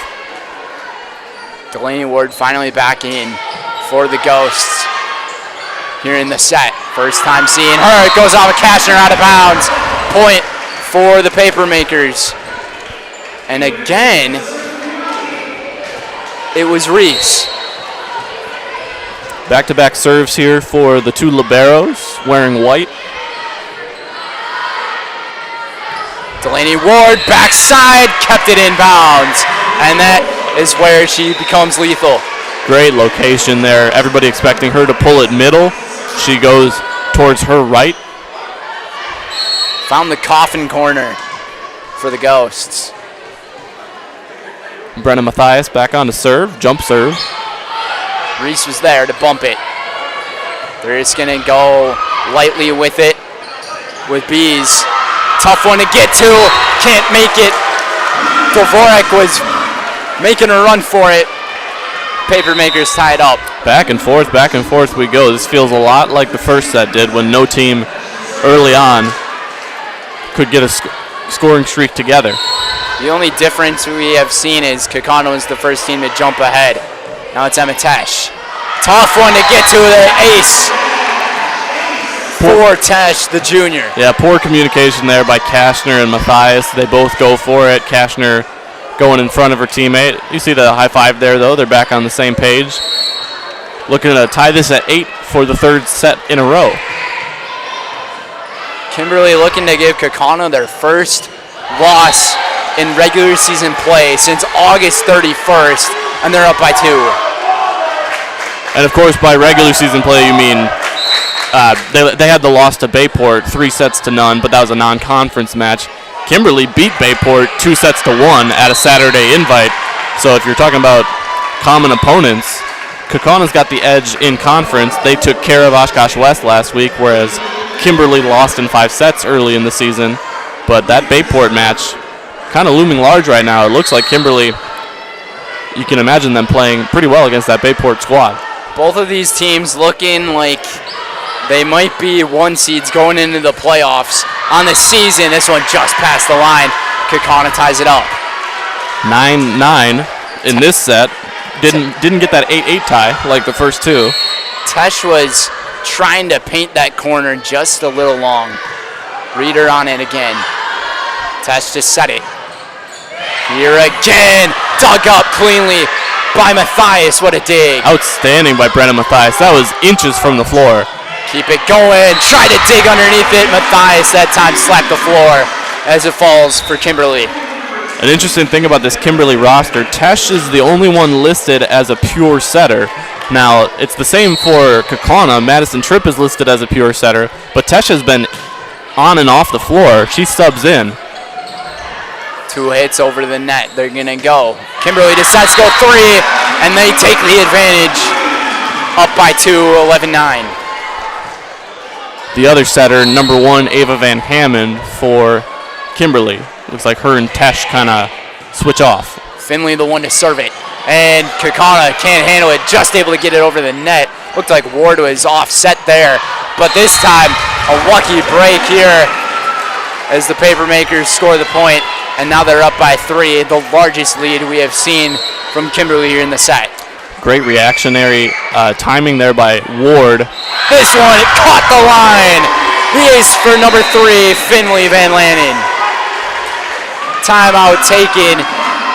Delaney Ward finally back in for the Ghosts here in the set. First time seeing her. It goes off of Kashner, out of bounds. Point for the Papermakers. And again, it was Reese. Back-to-back serves here for the 2 liberos wearing white. Delaney Ward, backside, kept it in bounds. And that is where she becomes lethal. Great location there. Everybody expecting her to pull it middle. She goes towards her right. Found the coffin corner for the Ghosts. Brenna Mathias back on to serve, jump serve. Reese was there to bump it. They're just going to go lightly with it with Bees. Tough one to get to. Can't make it. Dvorak was making a run for it. Papermakers tied up. Back and forth we go. This feels a lot like the first set did when no team early on could get a scoring streak together. The only difference we have seen is Kaukauna was the first team to jump ahead. Now it's Tesh. Tough one to get to, the ace for Tesh, the junior. Yeah, poor communication there by Kashner and Mathias. They both go for it. Kashner going in front of her teammate. You see the high five there, though. They're back on the same page. Looking to tie this at 8 for the 3rd set in a row. Kimberly looking to give Kaukauna their first loss in regular season play since August 31st, and they're up by 2. And of course, by regular season play, you mean they had the loss to Bayport 3-0, but that was a non-conference match. Kimberly beat Bayport 2-1 at a Saturday invite. So if you're talking about common opponents, Kaukauna's got the edge in conference. They took care of Oshkosh West last week, whereas Kimberly lost in 5 sets early in the season. But that Bayport match kind of looming large right now. It looks like Kimberly, you can imagine them playing pretty well against that Bayport squad. Both of these teams looking like they might be 1 seeds going into the playoffs on the season. This one just passed the line. Kaukauna ties it up. 9-9 in this set. Didn't get that 8-8 tie like the first 2. Tesh was trying to paint that corner just a little long. Reader on it again. Tesh just set it. Here again. Dug up cleanly by Mathias. What a dig. Outstanding by Brenna Mathias. That was inches from the floor. Keep it going. Try to dig underneath it. Mathias that time slapped the floor as it falls for Kimberly. An interesting thing about this Kimberly roster, Tesh is the only one listed as a pure setter. Now, it's the same for Kaukauna. Madison Tripp is listed as a pure setter, but Tesh has been on and off the floor. She subs in. 2 hits over the net. They're going to go. Kimberly decides to go 3, and they take the advantage. Up by 2, 11-9. The other setter, number 1, Ava Van Hammond for Kimberly. Looks like her and Tesh kind of switch off. Finley the one to serve it. And Kaukauna can't handle it. Just able to get it over the net. Looked like Ward was offset there. But this time, a lucky break here as the Papermakers score the point. And now they're up by 3, the largest lead we have seen from Kimberly here in the set. Great reactionary timing there by Ward. This one caught the line. The ace for number 3, Finley Van Lanen. Timeout taken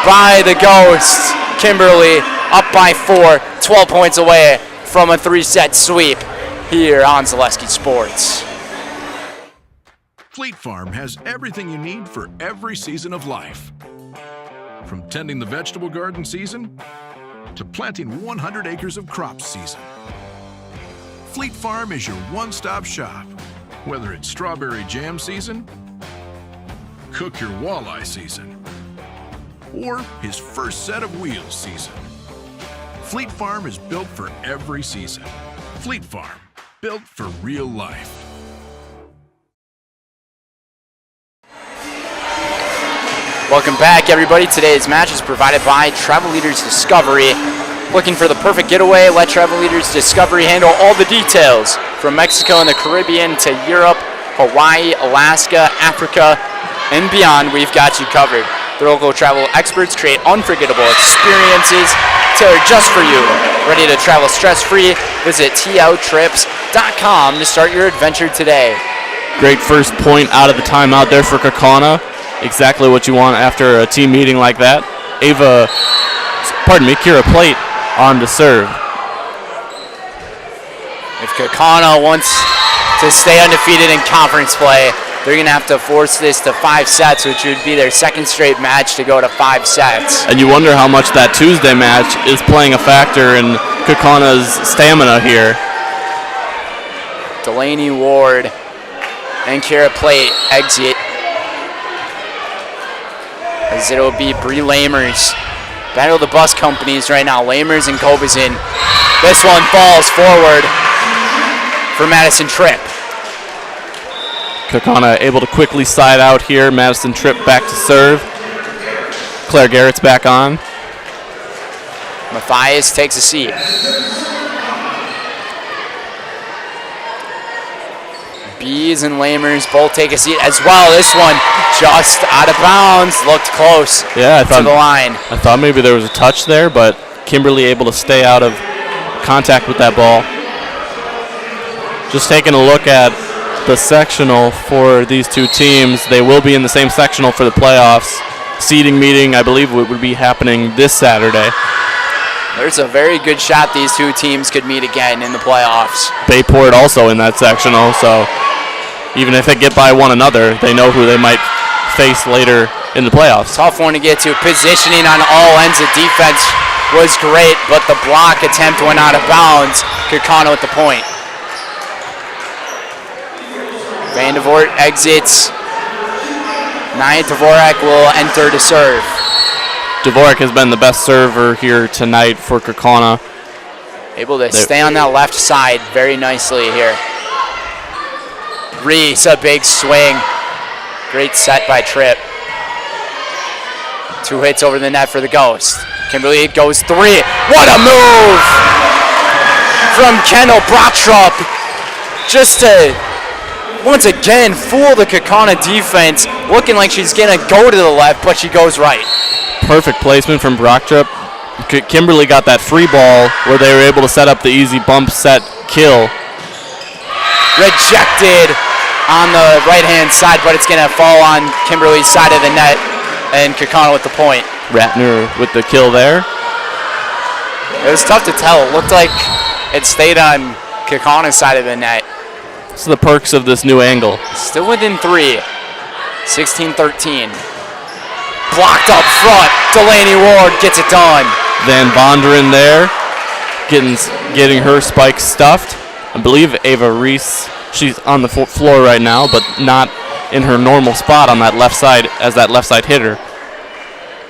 by the Ghosts. Kimberly up by 4, 12 points away from a 3-set sweep here on Zaleski Sports. Fleet Farm has everything you need for every season of life. From tending the vegetable garden season to planting 100 acres of crops season. Fleet Farm is your one-stop shop, whether it's strawberry jam season, cook your walleye season, or his first set of wheels season. Fleet Farm is built for every season. Fleet Farm, built for real life. Welcome back, everybody. Today's match is provided by Travel Leaders Discovery. Looking for the perfect getaway? Let Travel Leaders Discovery handle all the details. From Mexico and the Caribbean to Europe, Hawaii, Alaska, Africa, and beyond, we've got you covered. The local travel experts create unforgettable experiences tailored just for you. Ready to travel stress-free? Visit totrips.com to start your adventure today. Great first point out of the timeout there for Kaukauna. Exactly what you want after a team meeting like that. Kira Plate on to serve. If Kaukauna wants to stay undefeated in conference play, they're going to have to force this to 5 sets, which would be their second straight match to go to 5 sets. And you wonder how much that Tuesday match is playing a factor in Kaukauna's stamina here. Delaney Ward and Kira Plate exit. As it'll be Bree Lamers. Battle of the bus companies right now. Lamers and Kobazin. This one falls forward for Madison Tripp. Kaukauna able to quickly side out here. Madison Tripp back to serve. Claire Garrett's back on. Matthias takes a seat. Bees and Lamers both take a seat as well. This one just out of bounds. Looked close to the line. I thought maybe there was a touch there, but Kimberly able to stay out of contact with that ball. Just taking a look at the sectional for these two teams. They will be in the same sectional for the playoffs. Seeding meeting, I believe, would be happening this Saturday. There's a very good shot these two teams could meet again in the playoffs. Bayport also in that sectional, so even if they get by one another, they know who they might face later in the playoffs. Tough one to get to. Positioning on all ends of defense was great, but the block attempt went out of bounds. Kaukauna with the point. Van de Voort exits. Nia Dvorak will enter to serve. Dvorak has been the best server here tonight for Kaukauna. Able to stay on that left side very nicely here. Reese, a big swing. Great set by Tripp. 2 hits over the net for the Ghost. Kimberly goes 3. What a move from Kendall Brochtrup. Just to, once again, fool the Kaukauna defense. Looking like she's going to go to the left, but she goes right. Perfect placement from Brochtrup. Kimberly got that free ball where they were able to set up the easy bump set kill. Rejected on the right-hand side, but it's going to fall on Kimberly's side of the net, and Kaukauna with the point. Ratner with the kill there. It was tough to tell. It looked like it stayed on Kaukauna's side of the net. It's the perks of this new angle. Still within 3. 16-13. Blocked up front. Delaney Ward gets it done. Van Vonderen there, getting her spike stuffed. I believe Ava Reese, she's on the floor right now, but not in her normal spot on that left side as that left side hitter.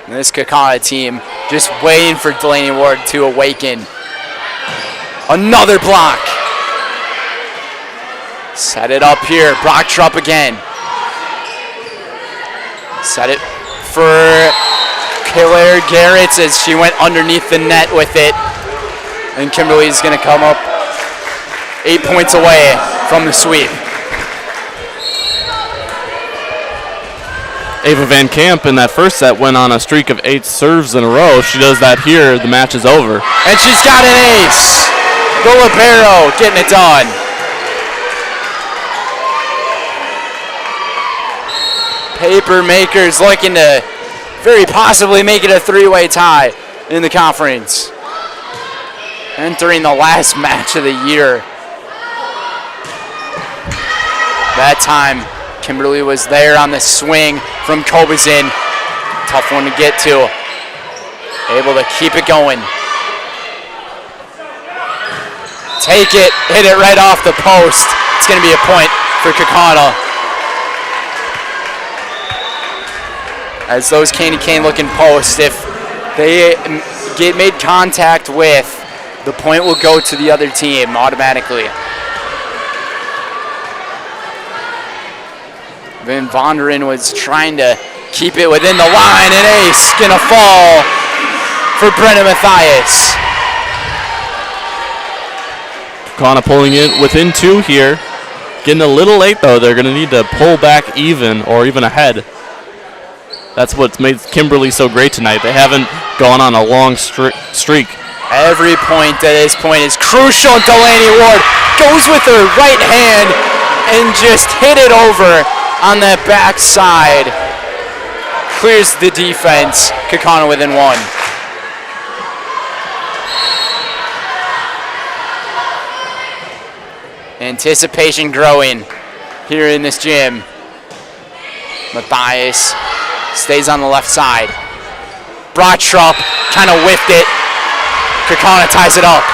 And this Kaukauna team just waiting for Delaney Ward to awaken. Another block. Set it up here. Brochtrup again. Set it for Claire Garrett as she went underneath the net with it. And Kimberly's going to come up 8 points away from the sweep. Ava Van Camp in that first set went on a streak of 8 serves in a row. If she does that here, the match is over. And she's got an ace. The libero getting it done. Paper Makers looking to very possibly make it a 3-way tie in the conference. Entering the last match of the year. That time, Kimberly was there on the swing from Kobizin. Tough one to get to. Able to keep it going. Take it, hit it right off the post. It's going to be a point for Kaukauna. As those candy cane looking posts, if they get made contact with, the point will go to the other team automatically. Van Vonderen was trying to keep it within the line, and ace gonna fall for Brenna Mathias. Kaukauna pulling it within 2 here. Getting a little late though. They're gonna need to pull back even or even ahead. That's what's made Kimberly so great tonight. They haven't gone on a long streak. Every point at this point is crucial. Delaney Ward goes with her right hand and just hit it over on that backside. Clears the defense. Kaukauna within 1. Anticipation growing here in this gym. Mathias stays on the left side. Brottrup kind of whiffed it. Kaukauna ties it up.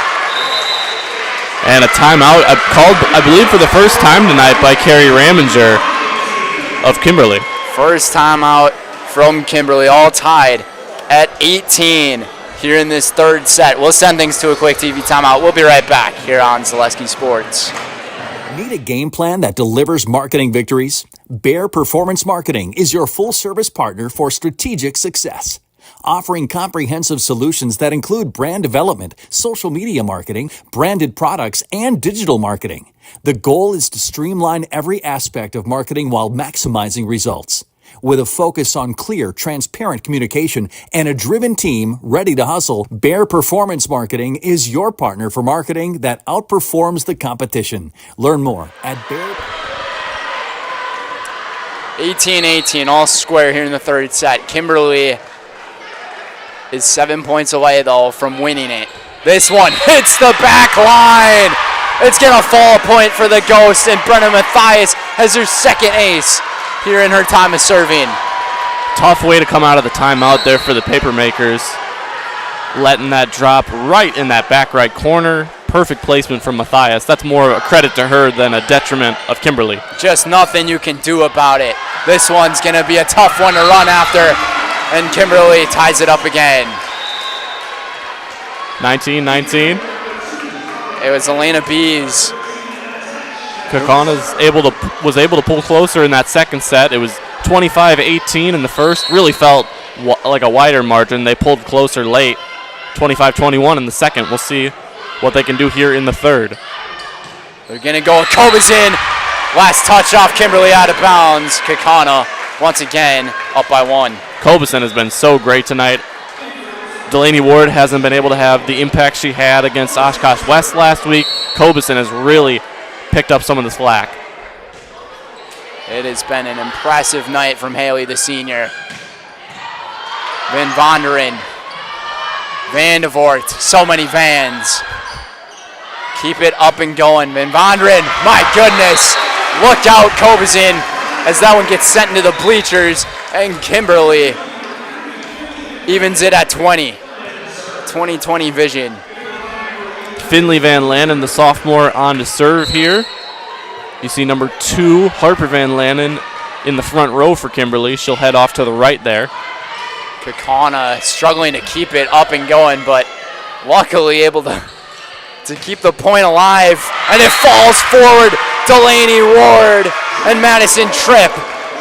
And a timeout called, I believe, for the first time tonight by Carrie Raminger of Kimberly. First timeout from Kimberly, all tied at 18 here in this third set. We'll send things to a quick TV timeout. We'll be right back here on Zaleski Sports. Need a game plan that delivers marketing victories? Bear Performance Marketing is your full-service partner for strategic success. Offering comprehensive solutions that include brand development, social media marketing, branded products, and digital marketing. The goal is to streamline every aspect of marketing while maximizing results. With a focus on clear, transparent communication and a driven team ready to hustle, Bear Performance Marketing is your partner for marketing that outperforms the competition. Learn more at Bear. 18-18, all square here in the third set. Kimberly is 7 points away, though, from winning it. This one hits the back line. It's going to fall a point for the Ghost, and Brenna Mathias has her second ace here in her time of serving. Tough way to come out of the timeout there for the Paper Makers. Letting that drop right in that back right corner. Perfect placement from Mathias. That's more a credit to her than a detriment of Kimberly. Just nothing you can do about it. This one's going to be a tough one to run after, and Kimberly ties it up again. 19-19. It was Elena Bees. Kaukauna was able to pull closer in that second set. It was 25-18 in the first. Really felt like a wider margin. They pulled closer late. 25-21 in the second. We'll see what they can do here in the third. They're going to go with Kobizin. Last touch off Kimberly out of bounds. Kaukauna once again up by 1. Kobizin has been so great tonight. Delaney Ward hasn't been able to have the impact she had against Oshkosh West last week. Kobizin has really picked up some of the slack. It has been an impressive night from Haley, the senior. Van Vonderen. Van de Voort. So many Vans. Keep it up and going. Van Vonderen. My goodness. Look out, Kobizin, as that one gets sent into the bleachers. And Kimberly evens it at 20. 20-20 vision. Finley Van Lannen, the sophomore, on to serve here. You see number 2, Harper Van Lannen, in the front row for Kimberly. She'll head off to the right there. Kaukauna struggling to keep it up and going, but luckily able to keep the point alive. And it falls forward. Delaney Ward and Madison Tripp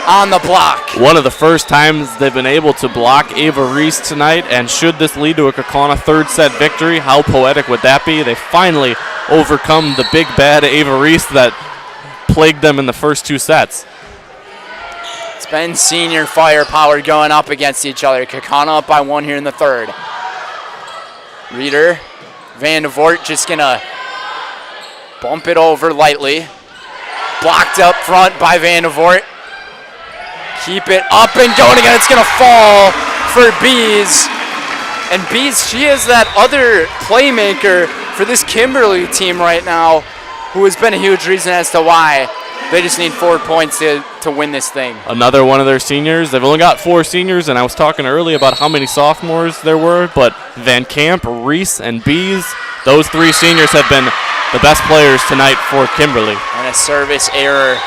on the block. One of the first times they've been able to block Ava Reese tonight, and should this lead to a Kaukauna third set victory, how poetic would that be? They finally overcome the big bad Ava Reese that plagued them in the first 2 sets. It's been senior firepower going up against each other. Kaukauna up by 1 here in the third. Reeder, Van de Voort just gonna bump it over lightly. Blocked up front by Van de Voort. Keep it up and going again. It's gonna fall for Bees. And Bees, she is that other playmaker for this Kimberly team right now, who has been a huge reason as to why they just need 4 points to win this thing. Another one of their seniors. They've only got 4 seniors, and I was talking earlier about how many sophomores there were, but Van Camp, Reese, and Bees, those 3 seniors have been the best players tonight for Kimberly. And a service error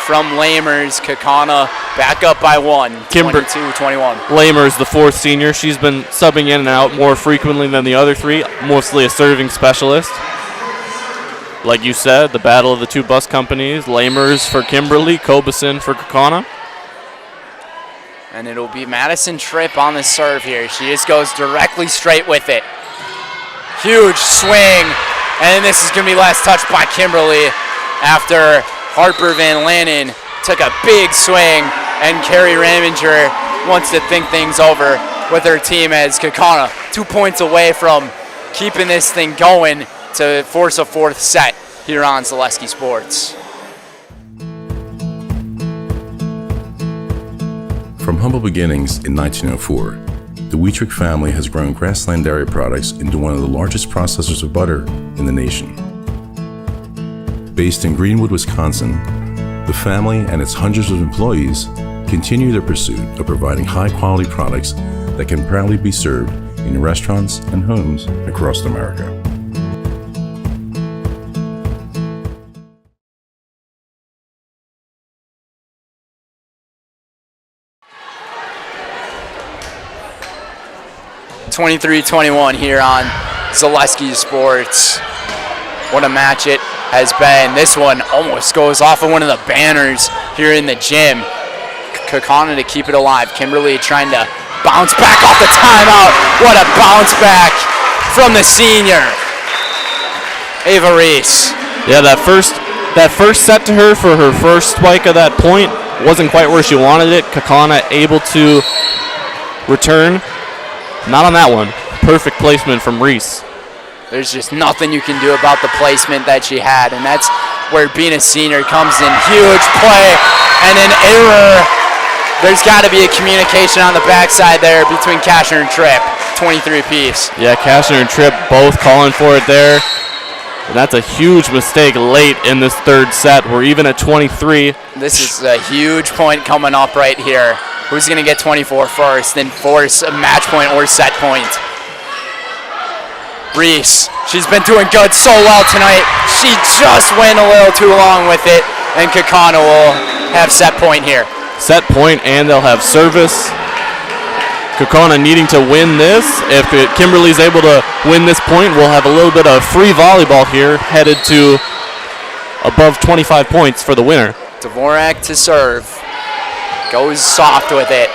from Lamers. Kaukauna back up by 1, 22-21. Lamers, the 4th senior. She's been subbing in and out more frequently than the other 3, mostly a serving specialist. Like you said, the battle of the 2 bus companies. Lamers for Kimberly, Kobeson for Kaukauna. And it'll be Madison Tripp on the serve here. She just goes directly straight with it. Huge swing. And this is going to be last touch by Kimberly after Harper Van Lannen took a big swing, and Carrie Raminger wants to think things over with her team as Kaukauna 2 points away from keeping this thing going to force a 4th set here on Zaleski Sports. From humble beginnings in 1904, the Wheatrick family has grown Grassland Dairy Products into one of the largest processors of butter in the nation. Based in Greenwood, Wisconsin, the family and its hundreds of employees continue their pursuit of providing high-quality products that can proudly be served in restaurants and homes across America. (23-21) here on Zaleski Sports. What a match it has been. This one almost goes off of one of the banners here in the gym. Kaukauna to keep it alive. Kimberly trying to bounce back off the timeout. What a bounce back from the senior, Ava Reese. Yeah, that first set to her for her first spike of that point wasn't quite where she wanted it. Kaukauna able to return. Not on that one. Perfect placement from Reese. There's just nothing you can do about the placement that she had, and that's where being a senior comes in. Huge play and an error. There's got to be a communication on the backside there between Kashner and Tripp. 23 apiece. Yeah, Kashner and Tripp both calling for it there. And that's a huge mistake late in this third set. We're even at 23. This is a huge point coming up right here. Who's going to get 24 first, then force a match point or set point? Reese, she's been doing good so well tonight. She just went a little too long with it, and Kaukauna will have set point here. Set point, and they'll have service. Kaukauna needing to win this. If Kimberly's able to win this point, we'll have a little bit of free volleyball here, headed to above 25 points for the winner. Dvorak to serve. Goes soft with it.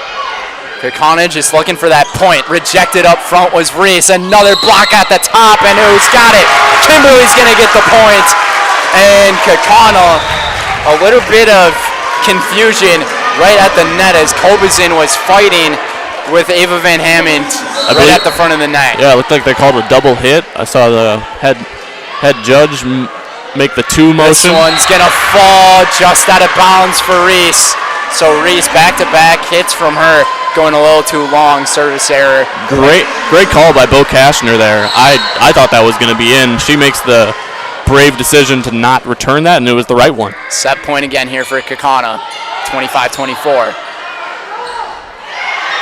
Kaukauna just looking for that point. Rejected up front was Reese. Another block at the top, and who's got it? Kimberly's going to get the point. And Kaukauna, a little bit of confusion right at the net as Kobeson was fighting with Ava Van Hammond right at the front of the net. Yeah, it looked like they called a double hit. I saw the head judge make the 2 motion. This one's going to fall just out of bounds for Reese. So Reese back-to-back hits from her, going a little too long, service error. Great call by Bo Kashner there. I thought that was going to be in. She makes the brave decision to not return that, and it was the right one. Set point again here for Kaukauna, 25-24.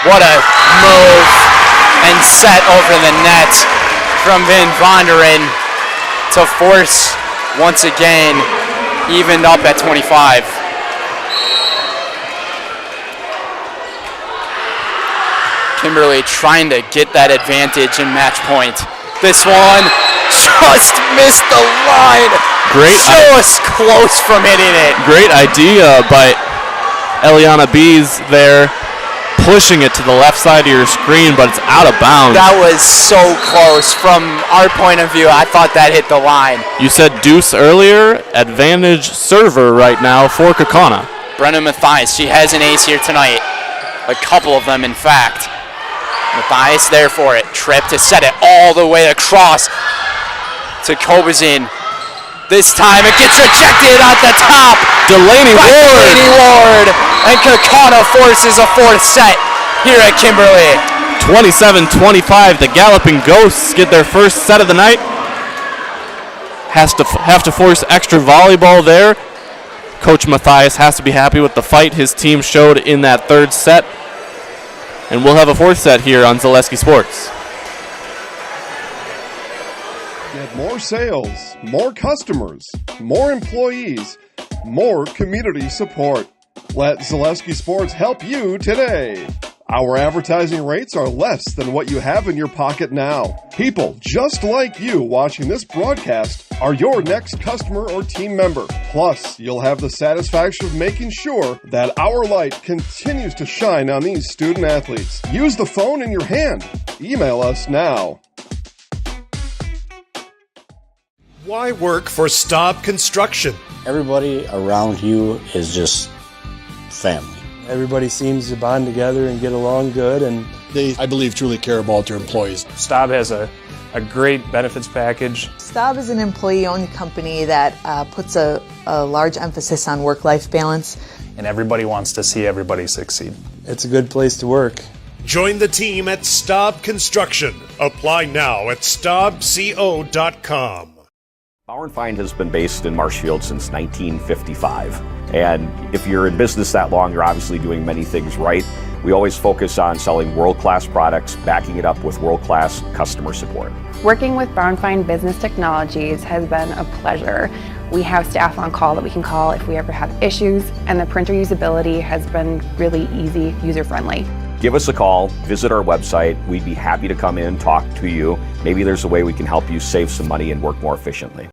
What a move and set over the net from Van Vonderen to force, once again, evened up at 25. Kimberly trying to get that advantage in match point. This one just missed the line. Just close from hitting it. Great idea by Eliana Bees there, pushing it to the left side of your screen, but it's out of bounds. That was so close. From our point of view, I thought that hit the line. You said deuce earlier. Advantage server right now for Kaukauna. Brenna Mathias, she has an ace here tonight. A couple of them, in fact. Mathias there for it. Tripp to set it all the way across to Kobazin. This time it gets rejected at the top. Delaney Ward. And Kaukauna forces a fourth set here at Kimberly. 27-25. The Galloping Ghosts get their first set of the night. Have to force extra volleyball there. Coach Mathias has to be happy with the fight his team showed in that third set. And we'll have a fourth set here on Zaleski Sports. Get more sales, more customers, more employees, more community support. Let Zaleski Sports help you today. Our advertising rates are less than what you have in your pocket now. People just like you watching this broadcast are your next customer or team member. Plus, you'll have the satisfaction of making sure that our light continues to shine on these student athletes. Use the phone in your hand. Email us now. Why work for Staub Construction? Everybody around you is just family. Everybody seems to bond together and get along good, and they, I believe, truly care about their employees. Staub has a great benefits package. Staub is an employee-owned company that puts a large emphasis on work-life balance. And everybody wants to see everybody succeed. It's a good place to work. Join the team at Staub Construction. Apply now at staubco.com. Bauer & Feind has been based in Marshfield since 1955. And if you're in business that long, you're obviously doing many things right. We always focus on selling world-class products, backing it up with world-class customer support. Working with Bauer & Feind Business Technologies has been a pleasure. We have staff on call that we can call if we ever have issues, and the printer usability has been really easy, user-friendly. Give us a call, visit our website. We'd be happy to come in, talk to you. Maybe there's a way we can help you save some money and work more efficiently.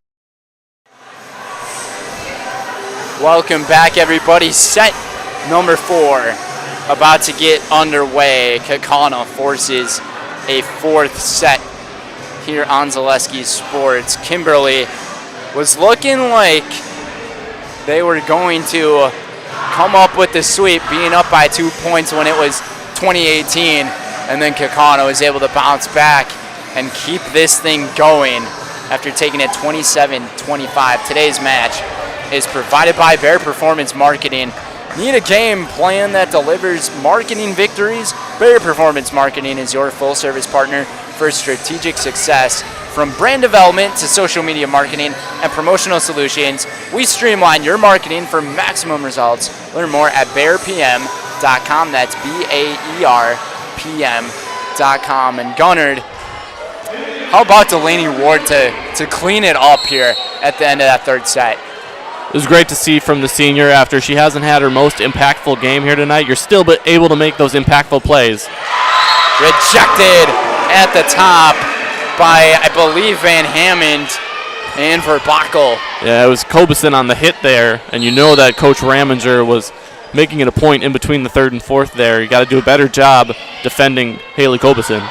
Welcome back, everybody. Set number 4 about to get underway. Kaukauna forces a fourth set here on Zaleski Sports. Kimberly was looking like they were going to come up with the sweep, being up by 2 points when it was 2018, and then Kaukauna was able to bounce back and keep this thing going after taking it 27-25. Today's match is provided by Bear Performance Marketing. Need a game plan that delivers marketing victories? Bear Performance Marketing is your full-service partner for strategic success. From brand development to social media marketing and promotional solutions, we streamline your marketing for maximum results. Learn more at bearpm.com. That's BAERPM.com. And Gunnard, how about Delaney Ward to clean it up here at the end of that third set? It was great to see from the senior after she hasn't had her most impactful game here tonight. You're still able to make those impactful plays. Rejected at the top by, I believe, Van Hammond and Verbakel. Yeah, it was Kobison on the hit there, and you know that Coach Raminger was making it a point in between the third and fourth there. You got to do a better job defending Haley Kobison.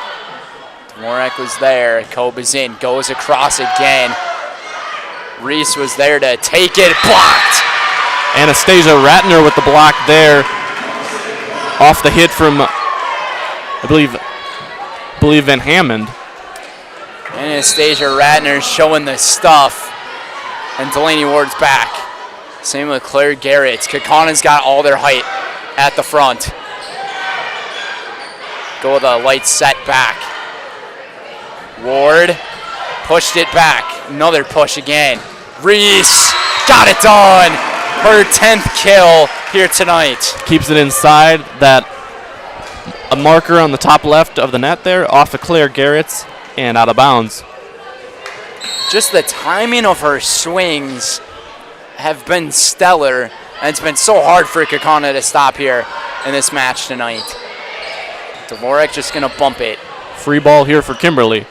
Dvorak was there. Kobison goes across again. Reese was there to take it, blocked. Anastasia Ratner with the block there. Off the hit from, I believe Van Hammond. Anastasia Ratner showing the stuff. And Delaney Ward's back. Same with Claire Garrett. Kaukauna's got all their height at the front. Go with a light set back. Ward pushed it back. Another push again. Reese got it done. Her 10th kill here tonight. Keeps it inside. That a marker on the top left of the net there, off of Claire Garrett's and out of bounds. Just the timing of her swings have been stellar, and it's been so hard for Kaukauna to stop here in this match tonight. Dvorak just gonna bump it. Free ball here for Kimberly.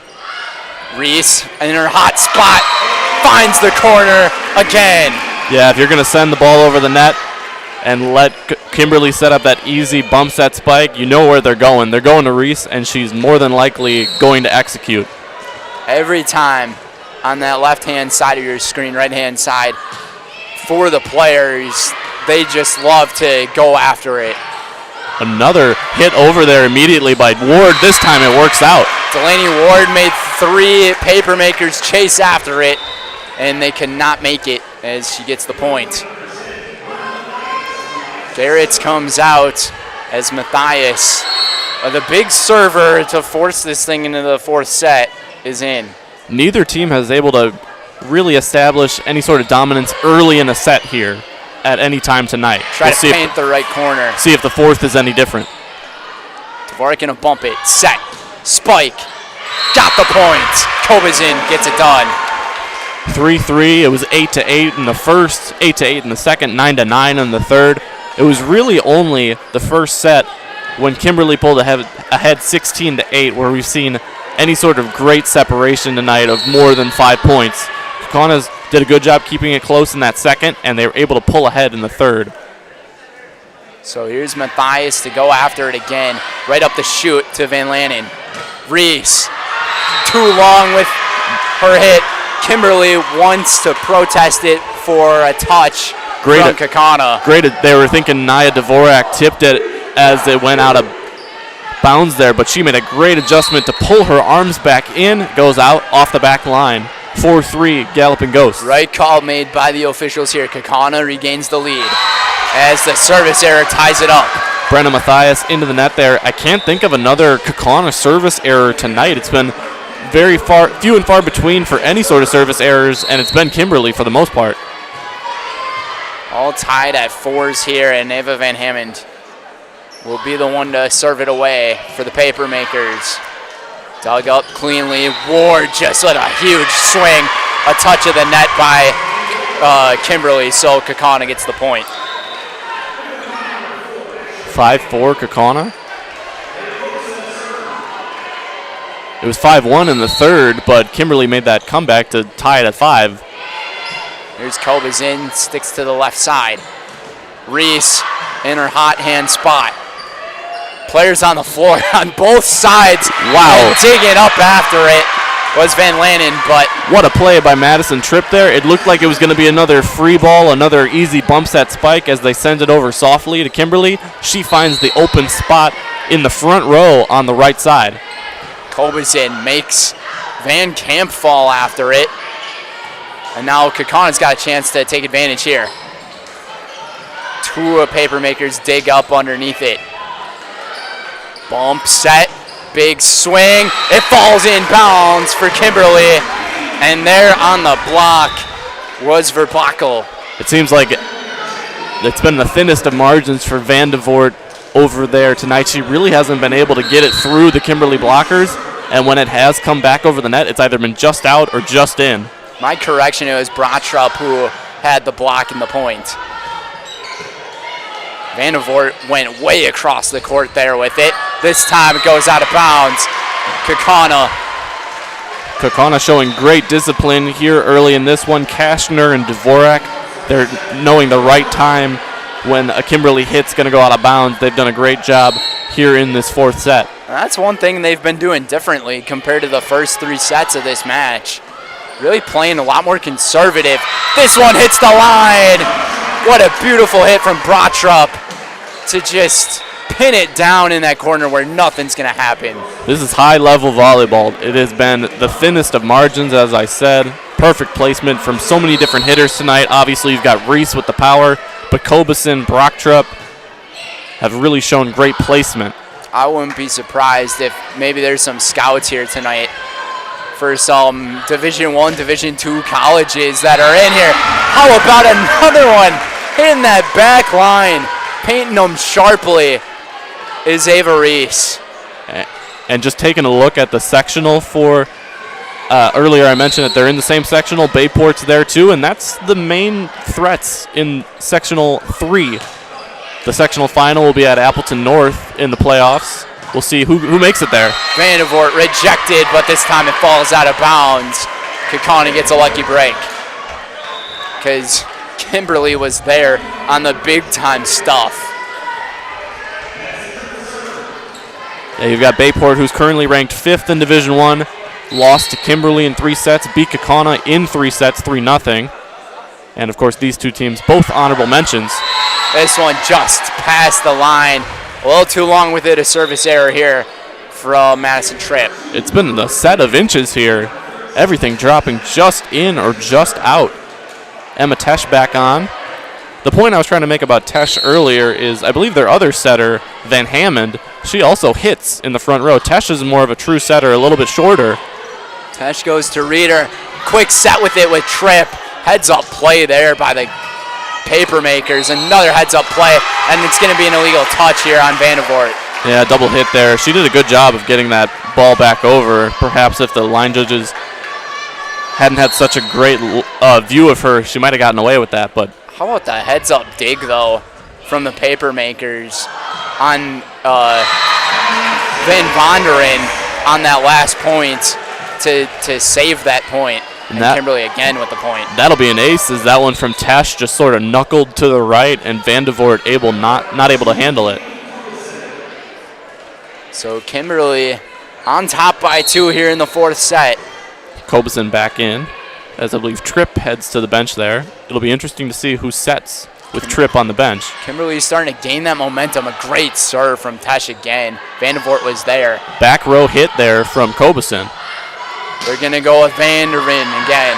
Reese in her hot spot finds the corner again. Yeah, if you're going to send the ball over the net and let Kimberly set up that easy bump set spike, you know where they're going. They're going to Reese, and she's more than likely going to execute. Every time on that left-hand side of your screen, right-hand side, for the players, they just love to go after it. Another hit over there immediately by Ward. This time it works out. Delaney Ward made 3 Papermakers chase after it, and they cannot make it as she gets the point. Garrett comes out as Matthias, the big server to force this thing into the 4th set, is in. Neither team has able to really establish any sort of dominance early in a set here at any time tonight. Try to paint the right corner. See if the 4th is any different. Dvorak gonna bump it. Set. Spike. Got the point. Kobazin gets it done. 3-3. It was 8-8 in the first, 8-8 in the second, 9-9 in the third. It was really only the first set when Kimberly pulled ahead 16-8 where we've seen any sort of great separation tonight of more than 5 points. Kaukauna did a good job keeping it close in that second, and they were able to pull ahead in the third. So here's Matthias to go after it again. Right up the chute to Van Lannen. Reese, too long with her hit. Kimberly wants to protest it for a touch from Kaukauna. Great. They were thinking Nia Dvorak tipped it as it went out of bounds there, but she made a great adjustment to pull her arms back in. Goes out off the back line. 4-3 Galloping Ghosts. Right call made by the officials here. Kaukauna regains the lead as the service error ties it up. Brenna Matthias into the net there. I can't think of another Kaukauna service error tonight. It's been few and far between for any sort of service errors, and it's been Kimberly for the most part. All tied at 4s here, and Eva Van Hammond will be the one to serve it away for the Papermakers. Dug up cleanly. Ward just with a huge swing. A touch of the net by Kimberly, so Kaukauna gets the point. 5-4 Kaukauna. It was 5-1 in the third, but Kimberly made that comeback to tie it at 5. Here's Kobazin, sticks to the left side. Reese in her hot hand spot. Players on the floor on both sides. Wow. And digging up after it was Van Lannen, but what a play by Madison Tripp there. It looked like it was going to be another free ball, another easy bump set spike as they send it over softly to Kimberly. She finds the open spot in the front row on the right side. Kobazin makes Van Camp fall after it. And now Kaukauna's got a chance to take advantage here. 2 Papermakers dig up underneath it. Bump set, big swing. It falls in bounds for Kimberly. And there on the block was Verbakel. It seems like it's been the thinnest of margins for Van de Voort over there tonight. She really hasn't been able to get it through the Kimberly blockers. And when it has come back over the net, it's either been just out or just in. My correction, it was Brotrup who had the block and the point. Van de Voort went way across the court there with it. This time it goes out of bounds. Kaukauna showing great discipline here early in this one. Kashner and Dvorak, they're knowing the right time when a Kimberly hit's going to go out of bounds. They've done a great job here in this 4th set. That's one thing they've been doing differently compared to the first 3 sets of this match. Really playing a lot more conservative. This one hits the line. What a beautiful hit from Brotrup to just pin it down in that corner where nothing's going to happen. This is high-level volleyball. It has been the thinnest of margins, as I said. Perfect placement from so many different hitters tonight. Obviously, you've got Reese with the power, but Kobazin, Brotrup have really shown great placement. I wouldn't be surprised if maybe there's some scouts here tonight for some Division I, Division II colleges that are in here. How about another one hitting that back line, painting them sharply, is Ava Reese. And just taking a look at the sectional for earlier, I mentioned that they're in the same sectional. Bayport's there too, and that's the main threats in sectional 3. The sectional final will be at Appleton North in the playoffs. We'll see who makes it there. Van de Voort rejected, but this time it falls out of bounds. Kaukauna gets a lucky break because Kimberly was there on the big-time stuff. Yeah, you've got Bayport, who's currently ranked 5th in Division I, lost to Kimberly in 3 sets, beat Kaukauna in 3 sets, 3-0. And, of course, these two teams, both honorable mentions. This one just past the line. A little too long with it, a service error here from Madison Tripp. It's been a set of inches here. Everything dropping just in or just out. Emma Tesh back on. The point I was trying to make about Tesh earlier is I believe their other setter, Van Hammond, she also hits in the front row. Tesh is more of a true setter, a little bit shorter. Tesh goes to Reeder. Quick set with it with Tripp. Heads up play there by the Papermakers. Another heads up play, and it's going to be an illegal touch here on Vandevort. Yeah, double hit there. She did a good job of getting that ball back over. Perhaps if the line judges hadn't had such a great view of her, she might have gotten away with that. But how about the heads up dig, though, from the Papermakers on Van Vonderen on that last point to save that point. And Kimberly again with the point. That'll be an ace, as that one from Tesh just sort of knuckled to the right, and Vandevort not able to handle it. So Kimberly on top by 2 here in the 4th set. Kobeson back in, as I believe Tripp heads to the bench there. It'll be interesting to see who sets with Tripp on the bench. Kimberly's starting to gain that momentum. A great serve from Tesh again. Vandevort was there. Back row hit there from Kobeson. They're going to go with Vanderen again.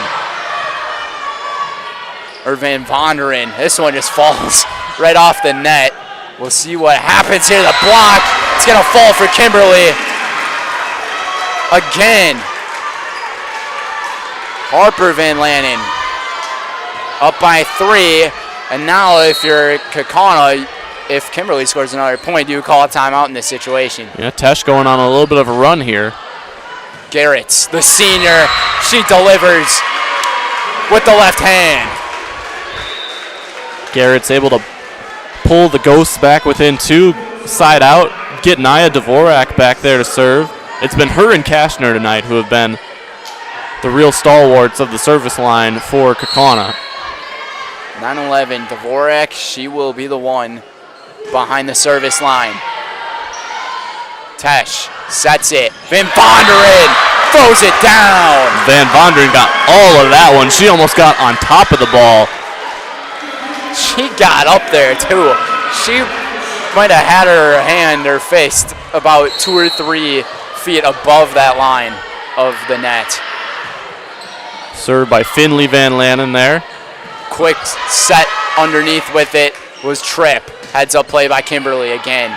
Or Van Vonderen. This one just falls right off the net. We'll see what happens here. The block. It's going to fall for Kimberly. Again. Harper Van Lanen up by 3. And now if you're Kaukauna, if Kimberly scores another point, do you call a timeout in this situation? Yeah, Tesh going on a little bit of a run here. Garrett, the senior, she delivers with the left hand. Garrett's able to pull the Ghosts back within 2, side out, get Naya Dvorak back there to serve. It's been her and Kashner tonight who have been the real stalwarts of the service line for Kaukauna. 9-11, Dvorak, she will be the one behind the service line. Tesh sets it. Van Vonderen throws it down. Van Vonderen got all of that one. She almost got on top of the ball. She got up there, too. She might have had her hand or fist about 2 or 3 feet above that line of the net. Served by Finley Van Lanen there. Quick set underneath with it was Tripp. Heads up play by Kimberly again.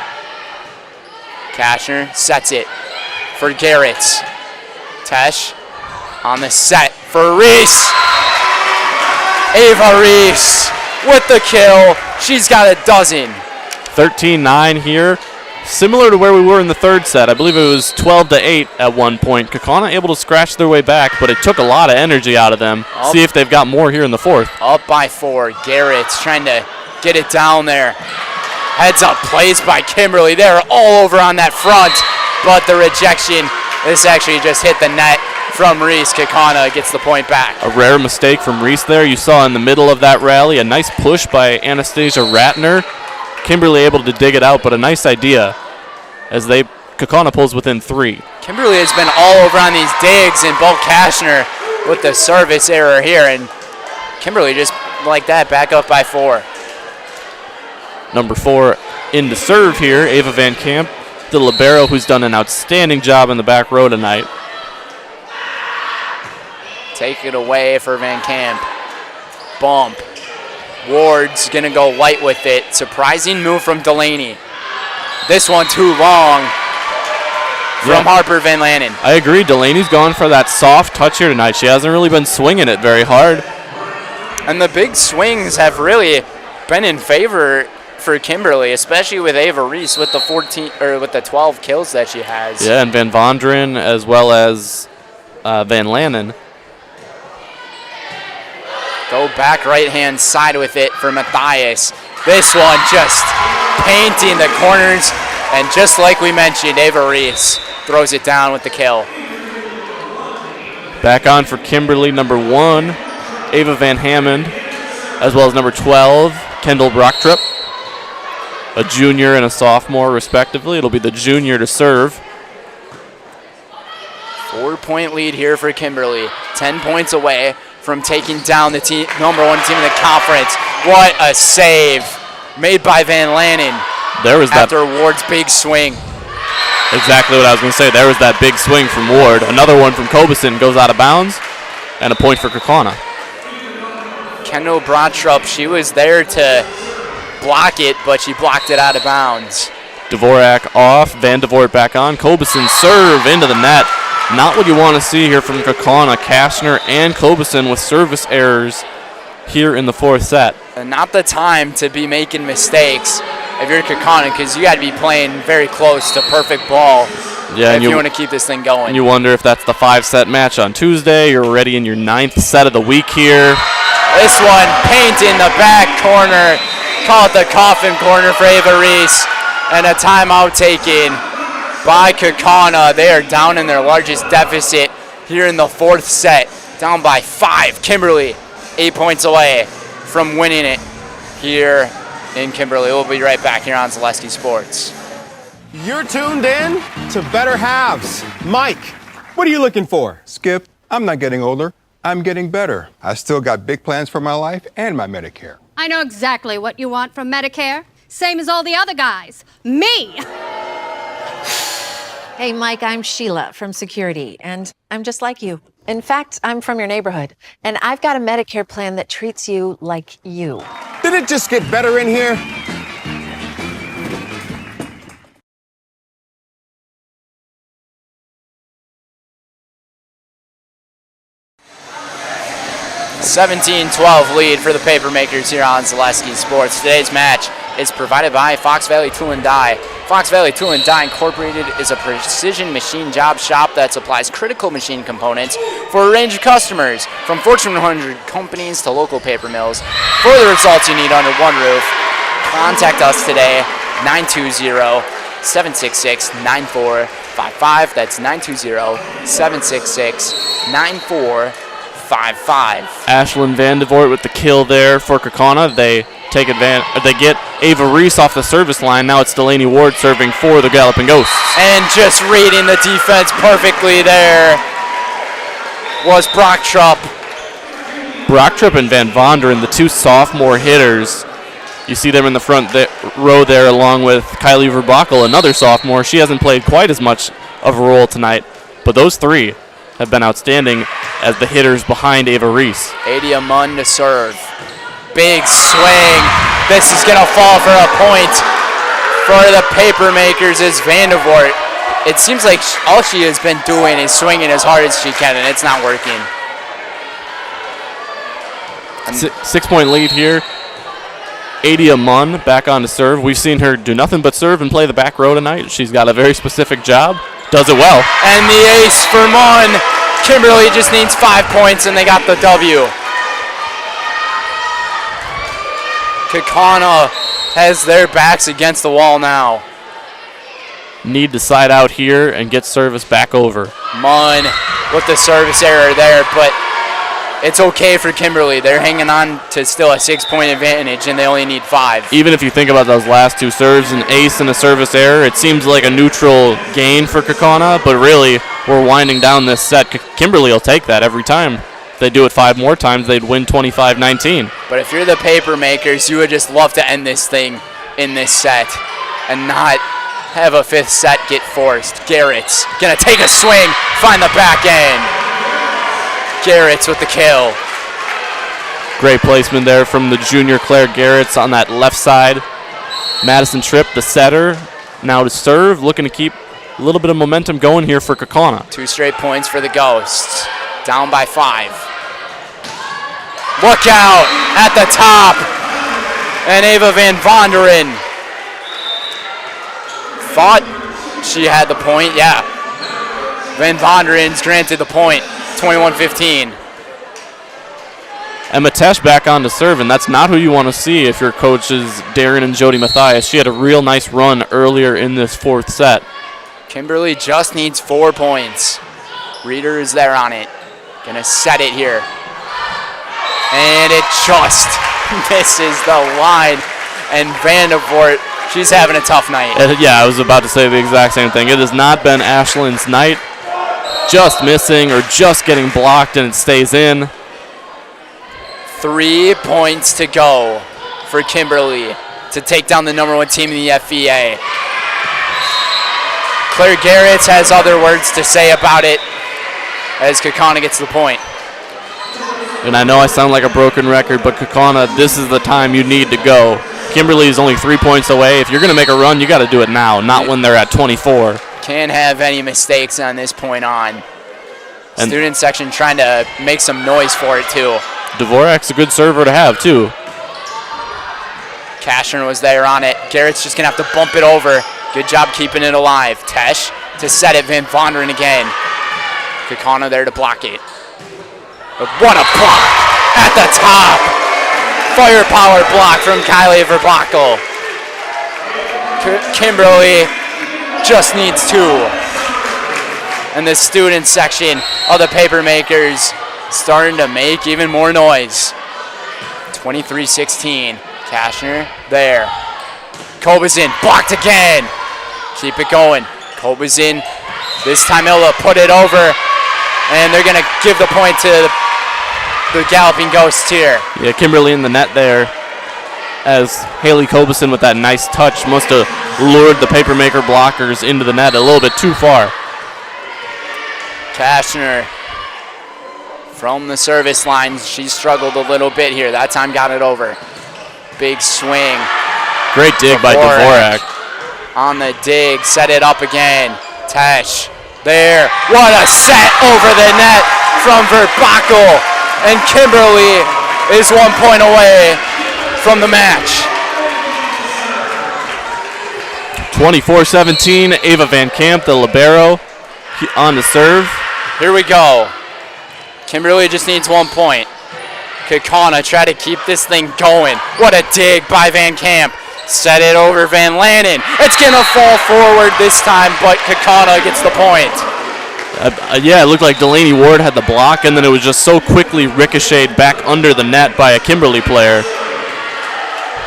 Kashner sets it for Garrett. Tesh on the set for Reese. Ava Reese with the kill. She's got a dozen. 13-9 here. Similar to where we were in the 3rd set. I believe it was 12-8 at one point. Kaukauna able to scratch their way back, but it took a lot of energy out of them. See if they've got more here in the 4th. Up by 4. Garrett's trying to get it down there. Heads up plays by Kimberly. They're all over on that front, but the rejection, this actually just hit the net from Reese. Kaukauna gets the point back. A rare mistake from Reese there. You saw in the middle of that rally a nice push by Anastasia Ratner. Kimberly able to dig it out, but a nice idea as Kaukauna pulls within 3. Kimberly has been all over on these digs, and Bo Kashner with the service error here, and Kimberly just like that back up by 4. Number 4 in to serve here, Ava Van Camp, the libero, who's done an outstanding job in the back row tonight. Take it away for Van Camp. Bump. Ward's going to go light with it. Surprising move from Delaney. This one too long from Harper Van Lanen. I agree. Delaney's gone for that soft touch here tonight. She hasn't really been swinging it very hard. And the big swings have really been in favor for Kimberly, especially with Ava Reese with the 12 kills that she has. Yeah, and Van Vonderen as well as Van Lanen. Go back right-hand side with it for Matthias. This one just painting the corners, and just like we mentioned, Ava Reese throws it down with the kill. Back on for Kimberly, number 1, Ava Van Hammond, as well as number 12, Kendall Brocktrip. A junior and a sophomore, respectively. It'll be the junior to serve. 4-point lead here for Kimberly. 10 points away from taking down the number 1 team in the conference. What a save made by Van Lannen. There was after Ward's big swing. Exactly what I was going to say. There was that big swing from Ward. Another one from Kobeson goes out of bounds, and a point for Kaukauna. Kendall Brontrup, she was there to block it, but she blocked it out of bounds. Dvorak off, Van de Voort back on. Kobeson serve into the net. Not what you want to see here from Kaukauna. Kastner and Kobeson with service errors here in the 4th set. And not the time to be making mistakes if you're Kaukauna, because you got to be playing very close to perfect ball if you want to keep this thing going. And you wonder if that's the 5-set match on Tuesday. You're already in your 9th set of the week here. This one, paint in the back corner. Call it the coffin corner for Ava Reese. And a timeout taken by Kaukauna. They are down in their largest deficit here in the 4th set. Down by 5. Kimberly, 8 points away from winning it here in Kimberly. We'll be right back here on Zaleski Sports. You're tuned in to Better Halves. Mike, what are you looking for? Skip, I'm not getting older. I'm getting better. I still got big plans for my life and my Medicare. I know exactly what you want from Medicare. Same as all the other guys. Me! Hey, Mike, I'm Sheila from Security, and I'm just like you. In fact, I'm from your neighborhood, and I've got a Medicare plan that treats you like you. Did it just get better in here? (17-12) lead for the Papermakers here on Zaleski Sports. Today's match is provided by Fox Valley Tool and Die. Fox Valley Tool and Die Incorporated is a precision machine job shop that supplies critical machine components for a range of customers, from Fortune 100 companies to local paper mills. For the results you need under one roof, contact us today, 920-766-9455. That's 920-766-9455. Ashlyn Van de Voort with the kill there for Kaukauna. They get Ava Reese off the service line. Now it's Delaney Ward serving for the Galloping Ghosts. And just reading the defense perfectly there was Brontrup. Brontrup and Van Vonderen, the 2 sophomore hitters. You see them in the front row there along with Kylie Verbakel, another sophomore. She hasn't played quite as much of a role tonight, but those 3 have been outstanding as the hitters behind Ava Reese. Adia Munn to serve. Big swing. This is going to fall for a point for the Papermakers is Van de Voort. It seems like all she has been doing is swinging as hard as she can, and it's not working. 6-point lead here. Adia Munn back on to serve. We've seen her do nothing but serve and play the back row tonight. She's got a very specific job. Does it well. And the ace for Munn. Kimberly just needs 5 points, and they got the W. Kaukauna has their backs against the wall now. Need to side out here and get service back over. Munn with the service error there, but it's okay for Kimberly. They're hanging on to still a 6-point advantage, and they only need 5. Even if you think about those last 2 serves, an ace and a service error, it seems like a neutral gain for Kaukauna, but really, we're winding down this set. Kimberly will take that every time. If they do it 5 more times, they'd win 25-19. But if you're the Papermakers, you would just love to end this thing in this set and not have a 5th set get forced. Garrett's gonna take a swing, find the back end. Garrett's with the kill. Great placement there from the junior Claire Garrett's on that left side. Madison Tripp, the setter, now to serve, looking to keep a little bit of momentum going here for Kaukauna. 2 straight points for the Ghosts. Down by 5. Look out at the top. And Ava Van Vonderen thought she had the point. Yeah. Van Vonderen's granted the point. 21-15. And Matesh back on to serve, and that's not who you want to see if your coach is Darren and Jody Mathias. She had a real nice run earlier in this 4th set. Kimberly just needs 4 points. Reeder is there on it. Gonna set it here. And it just misses the line. And Van de Voort, she's having a tough night. Yeah, I was about to say the exact same thing. It has not been Ashlyn's night. Just missing or just getting blocked, and it stays in. 3 points to go for Kimberly to take down the #1 team in the FVA. Claire Garrett has other words to say about it as Kaukauna gets the point. And I know I sound like a broken record, but Kaukauna, this is the time you need to go. Kimberly is only 3 points away. If you're going to make a run, you got to do it now, not when they're at 24. Can't have any mistakes on this point on. And student section trying to make some noise for it too. Dvorak's a good server to have too. Cashner was there on it. Garrett's just going to have to bump it over. Good job keeping it alive. Tesh to set it. Van Vonderen again. Kaukauna there to block it. But what a block at the top. Firepower block from Kylie Verbakel. Kimberly just needs 2. And the student section of the Papermakers starting to make even more noise. 23-16. Cashner there. Kobazin blocked again. Keep it going. Kobazin. This time he'll put it over. And they're going to give the point to the Galloping Ghosts here. Yeah, Kimberly in the net there. As Haley Kobazin with that nice touch must have lured the Papermaker blockers into the net a little bit too far. Cashner from the service line. She struggled a little bit here. That time got it over. Big swing. Great dig by Dvorak. On the dig, set it up again. Tesh there. What a set over the net from Verbakel. And Kimberly is 1 point away from the match. 24-17, Ava Van Camp, the libero, on the serve. Here we go. Kimberly just needs 1 point. Kaukauna try to keep this thing going. What a dig by Van Camp. Set it over Van Lannen. It's going to fall forward this time, but Kaukauna gets the point. Yeah, it looked like Delaney Ward had the block, and then it was just so quickly ricocheted back under the net by a Kimberly player.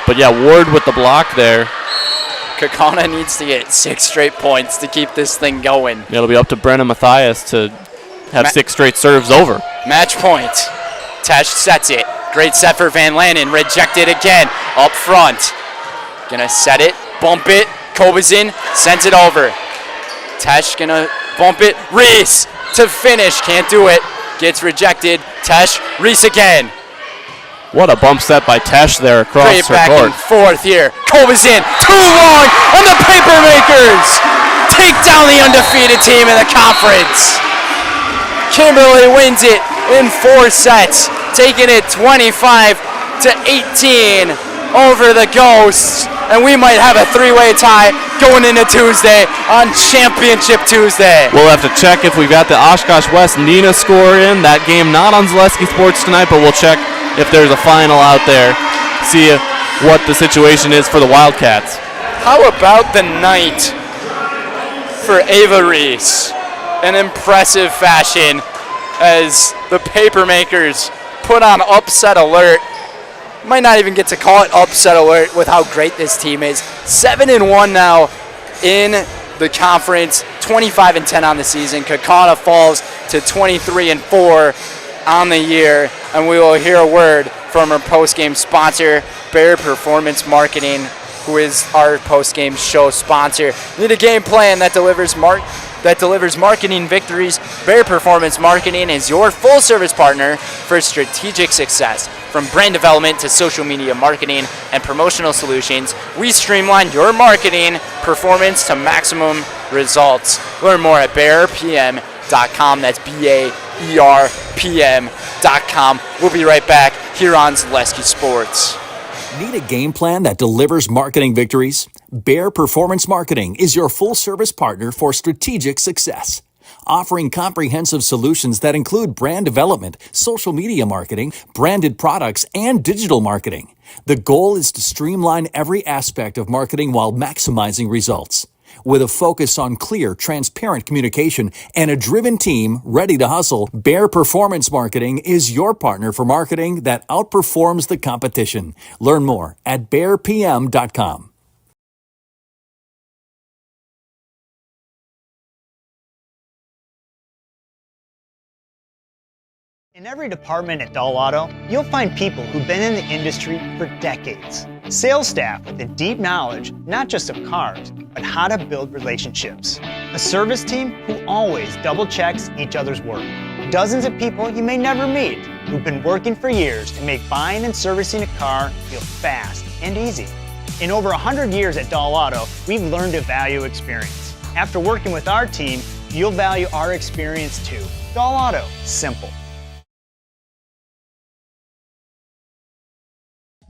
But yeah, Ward with the block there. Kaukauna needs to get 6 straight points to keep this thing going. It'll be up to Brenna Mathias to have 6 straight serves over. Match point. Tesh sets it. Great set for Van Lannen. Rejected again. Up front. Gonna set it. Bump it. Kobazin sends it over. Tesh gonna bump it. Reese to finish. Can't do it. Gets rejected. Tesh. Reese again. What a bump set by Tesh there across Great her back court. and forth here. Kobazin. Too long. And the Papermakers take down the undefeated team in the conference. Kimberly wins it in 4 sets, taking it 25-18 over the Ghosts. And we might have a 3-way tie going into Tuesday on Championship Tuesday. We'll have to check if we've got the Oshkosh West Nina score in. That game not on Zaleski Sports tonight, but we'll check if there's a final out there. See what the situation is for the Wildcats. How about the night for Ava Reese? An impressive fashion as the Papermakers put on upset alert. Might not even get to call it upset alert with how great this team is. 7-1 now in the conference, 25-10 on the season. Kaukauna falls to 23-4 on the year, and we will hear a word from our post-game sponsor, Bear Performance Marketing, who is our post-game show sponsor. Need a game plan that delivers marketing victories? Bear Performance Marketing is your full-service partner for strategic success. From brand development to social media marketing and promotional solutions, we streamline your marketing performance to maximum results. Learn more at bearpm.com. That's BAERPM.com. We'll be right back here on Zaleski Sports. Need a game plan that delivers marketing victories? Bear Performance Marketing is your full-service partner for strategic success. Offering comprehensive solutions that include brand development, social media marketing, branded products, and digital marketing. The goal is to streamline every aspect of marketing while maximizing results. With a focus on clear, transparent communication and a driven team ready to hustle, Bear Performance Marketing is your partner for marketing that outperforms the competition. Learn more at bearpm.com. In every department at Doll Auto, you'll find people who've been in the industry for decades. Sales staff with a deep knowledge, not just of cars, but how to build relationships. A service team who always double checks each other's work. Dozens of people you may never meet who've been working for years to make buying and servicing a car feel fast and easy. In over 100 years at Doll Auto, we've learned to value experience. After working with our team, you'll value our experience too. Doll Auto, simple.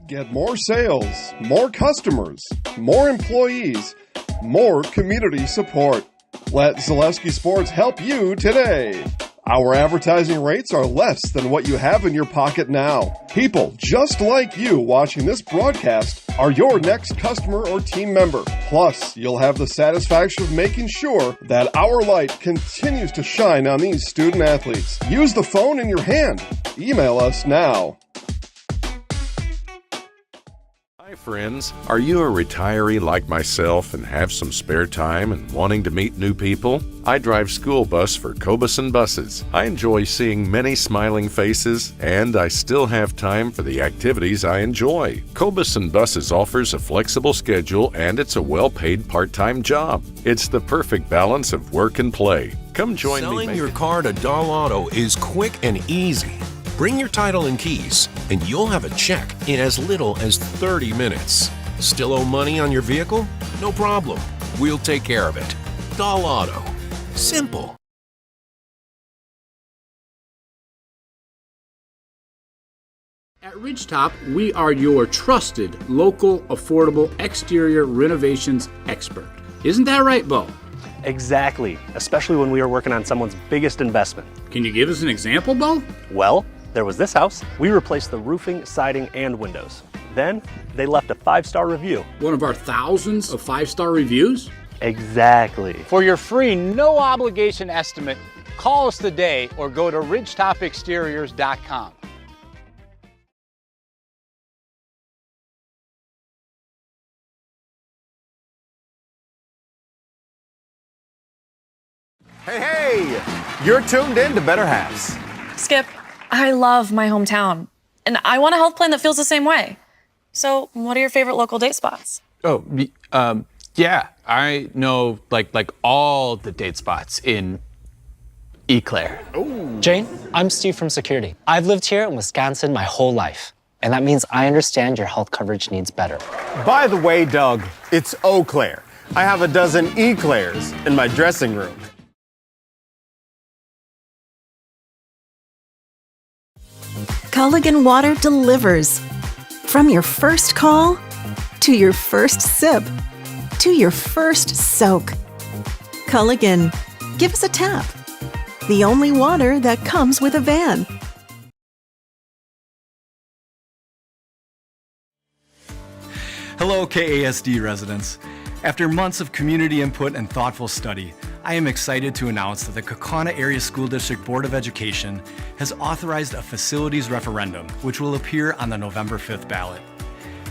Get more sales, more customers, more employees, more community support. Let Zaleski Sports help you today. Our advertising rates are less than what you have in your pocket now. People just like you watching this broadcast are your next customer or team member. Plus, you'll have the satisfaction of making sure that our light continues to shine on these student athletes. Use the phone in your hand. Email us now. Hi friends, are you a retiree like myself and have some spare time and wanting to meet new people? I drive school bus for Cobison Buses. I enjoy seeing many smiling faces, and I still have time for the activities I enjoy. Cobison Buses offers a flexible schedule, and it's a well-paid part-time job. It's the perfect balance of work and play. Come join me. Selling your car to Doll Auto is quick and easy. Bring your title and keys, and you'll have a check in as little as 30 minutes. Still owe money on your vehicle? No problem. We'll take care of it. Doll Auto. Simple. At Ridgetop, we are your trusted, local, affordable exterior renovations expert. Isn't that right, Bo? Exactly, especially when we are working on someone's biggest investment. Can you give us an example, Bo? Well, there was this house. We replaced the roofing, siding, and windows. Then they left a 5-star review. One of our thousands of 5-star reviews? Exactly. For your free, no obligation estimate, call us today or go to ridgetopexteriors.com. Hey, you're tuned in to Better Halves. Skip, I love my hometown, and I want a health plan that feels the same way. So, what are your favorite local date spots? Oh, yeah, I know like all the date spots in Eclair. Jane, I'm Steve from Security. I've lived here in Wisconsin my whole life, and that means I understand your health coverage needs better. By the way, Doug, it's Eau Claire. I have a dozen Eclairs in my dressing room. Culligan Water delivers. From your first call, to your first sip, to your first soak. Culligan, give us a tap. The only water that comes with a van. Hello, KASD residents. After months of community input and thoughtful study, I am excited to announce that the Kaukauna Area School District Board of Education has authorized a facilities referendum, which will appear on the November 5th ballot.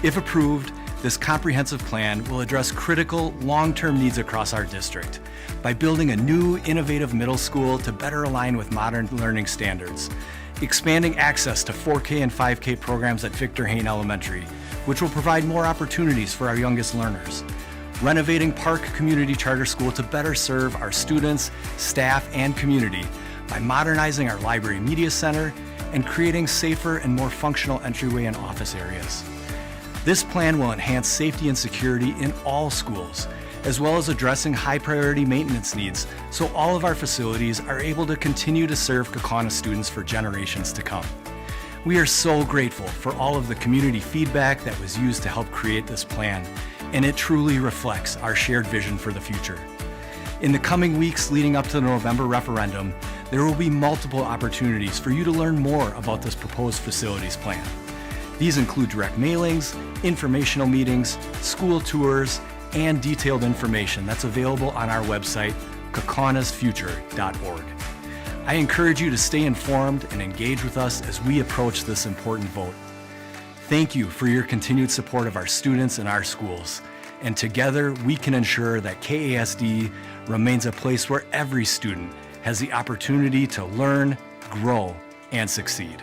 If approved, this comprehensive plan will address critical, long-term needs across our district by building a new, innovative middle school to better align with modern learning standards, expanding access to 4K and 5K programs at Victor Hayne Elementary, which will provide more opportunities for our youngest learners, renovating Park Community Charter School to better serve our students, staff, and community by modernizing our library media center and creating safer and more functional entryway and office areas. This plan will enhance safety and security in all schools, as well as addressing high-priority maintenance needs so all of our facilities are able to continue to serve Kaukauna students for generations to come. We are so grateful for all of the community feedback that was used to help create this plan, and it truly reflects our shared vision for the future. In the coming weeks leading up to the November referendum, there will be multiple opportunities for you to learn more about this proposed facilities plan. These include direct mailings, informational meetings, school tours, and detailed information that's available on our website, kaukaunasfuture.org. I encourage you to stay informed and engage with us as we approach this important vote. Thank you for your continued support of our students and our schools. And together, we can ensure that KASD remains a place where every student has the opportunity to learn, grow, and succeed.